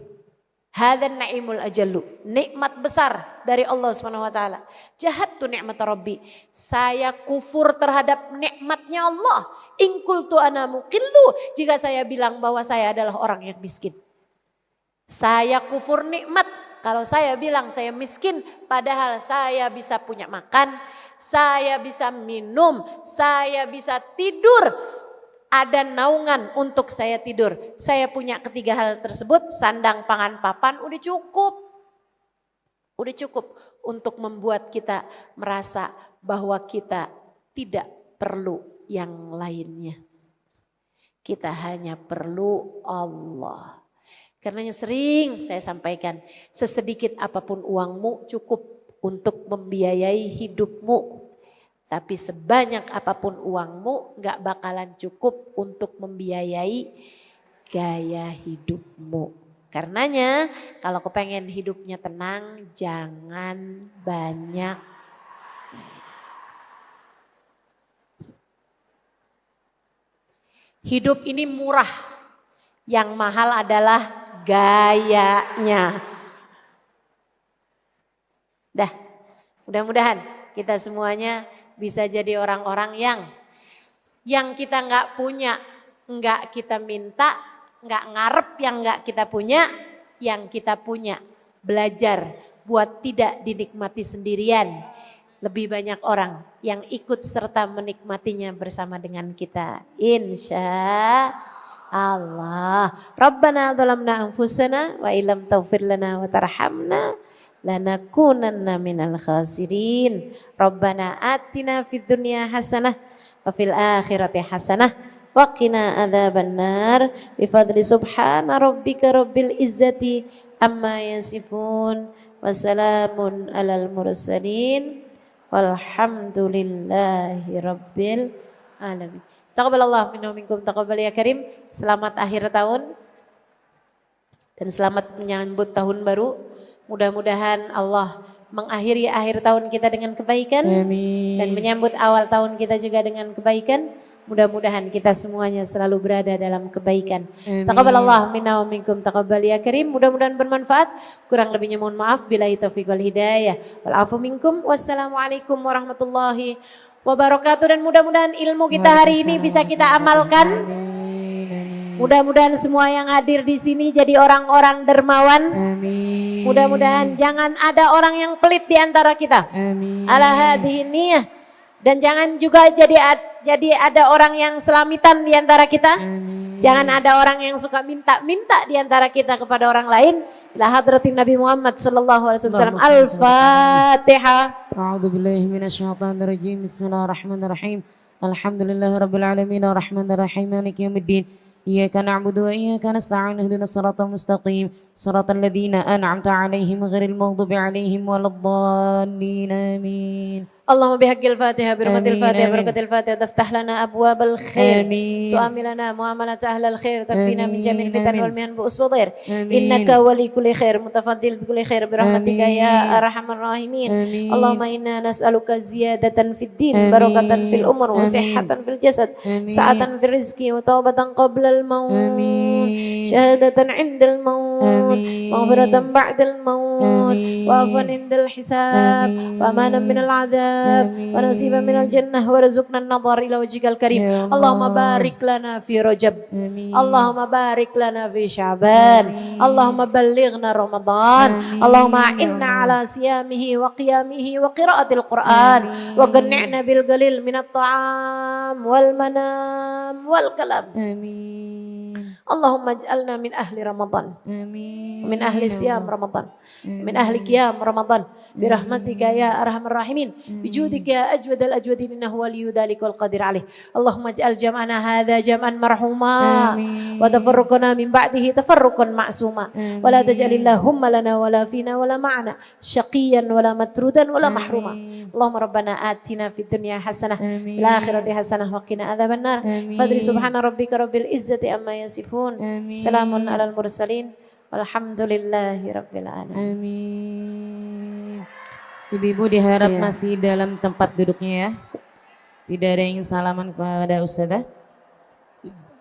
Hadzal naimul ajallu, nikmat besar dari Allah Subhanahu wa taala. Jahattu nikmat Rabbi, saya kufur terhadap nikmatnya Allah. In qultu ana muqillu, jika saya bilang bahwa saya adalah orang yang miskin. Saya kufur nikmat kalau saya bilang saya miskin, padahal saya bisa punya makan, saya bisa minum, saya bisa tidur. Ada naungan untuk saya tidur. Saya punya ketiga hal tersebut, sandang, pangan, papan, udah cukup. Udah cukup untuk membuat kita merasa bahwa kita tidak perlu yang lainnya. Kita hanya perlu Allah. Karenanya sering saya sampaikan, sesedikit apapun uangmu cukup untuk membiayai hidupmu. Tapi sebanyak apapun uangmu gak bakalan cukup untuk membiayai gaya hidupmu. Karenanya kalau kepengen hidupnya tenang, jangan banyak. Hidup ini murah, yang mahal adalah gayanya. Dah, mudah-mudahan kita semuanya bisa jadi orang-orang yang kita nggak punya, nggak kita minta, nggak ngarep yang nggak kita punya, yang kita punya. Belajar buat tidak dinikmati sendirian. Lebih banyak orang yang ikut serta menikmatinya bersama dengan kita. Insya Allah. Rabbana dhalamna anfusana wa illam taghfir lana wa tarhamna lanakunanna minal khasirin. Rabbana atina fid dunya hasanah wa fil akhirati hasanah wa qina adzabannar bi fadli subhana rabbika rabbil izzati amma yasifun wa salamun alal mursalin walhamdulillahi rabbil alamin. Taqabbalallahu minna wa minkum, taqabbal ya karim. Selamat akhir tahun dan selamat menyambut tahun baru. Mudah-mudahan Allah mengakhiri akhir tahun kita dengan kebaikan. Amin. Dan menyambut awal tahun kita juga dengan kebaikan. Mudah-mudahan kita semuanya selalu berada dalam kebaikan. Taqabbalallahu minna wa minkum, taqabbal ya karim. Mudah-mudahan bermanfaat. Kurang lebihnya mohon maaf. Billahi taufiq wal hidayah. Wal afu minkum. Wassalamualaikum warahmatullahi wabarakatuh. Dan mudah-mudahan ilmu kita hari ini bisa kita amalkan. Mudah-mudahan semua yang hadir di sini jadi orang-orang dermawan. Amin. Mudah-mudahan jangan ada orang yang pelit di antara kita. Amin. Ala hadhihi niyah. Dan jangan juga jadi ada orang yang selamitan di antara kita. Amin. Jangan ada orang yang suka minta-minta di antara kita kepada orang lain. Ila hadratin Nabi Muhammad sallallahu alaihi wasallam. Al-Fatihah. A'udzu billahi minasyaitonir rajim. Bismillahirrahmanirrahim. Alhamdulillahirabbil alamin arrahmanir rahim maliki yaumiddin. Iyyaka na'budu wa iyyaka nasta'in ihdinas siratal mustaqim siratal ladzina an'amta 'alaihim ghairil maghdubi 'alaihim waladdallin amin. Allahumma bihaqqil Fatihah birahmatil Fatihah barakatil Fatihah taftah lana abwabal khair tu'amilana muamalat ahlal khair takfina min jamil fitan wal mihan bu uswadir innaka wali kulli khair mutafaddil bi kulli khair birahmatika ya arhamar rahimin. Allahumma inna nas'aluka ziyadatan fid din barakatan fil umur wa sihhatan fil jasad sa'atan fil rizqi wa taubatan qabla al maut syahadatan 'indal maut maghfiratan ba'dal maut wa afwan 'indal hisab wa amanan minal 'adzab wa nasiban minal jannah warzuqna an-nadhar ila wajhikal karim. Allahumma barik lana fi Rajab. Allahumma barik lana fi Sya'ban. Allahumma ballighna Ramadan. Allahumma inna ala siyamihi wa qiyamihi wa qiraatil Qur'an wa qanni'na bil qalil minat ta'am wal manam wal kalam. Amin. Allahumma ij'alna min ahli Ramadan. Amin. Min ahli siyam Ramadan. Min ahli qiyam Ramadan. Birahmatika ya arhamar rahimin. Bijudika ya ajwadal ajwadin innahu waliyyu dzalika wal qadir alaih. Allahumma ij'al jam'ana hadza jam'an marhuma wa tafarruqana min ba'dihi tafarruqan ma'suma wa la taj'alillahumma lana wa la fina wa la ma'ana syaqiyyan wa la matrudan wa la mahruma. Allahumma rabbana atina fid dunya hasanah wal akhirati hasanah wa qina adzabannar. Fadli subhana rabbika rabbil izzati amma yasifun. Salamun alal mursalin walhamdulillahi rabbil alamin. Amin. Ibu-ibu diharap masih dalam tempat duduknya ya. Tidak ada yang salaman kepada Ustazah?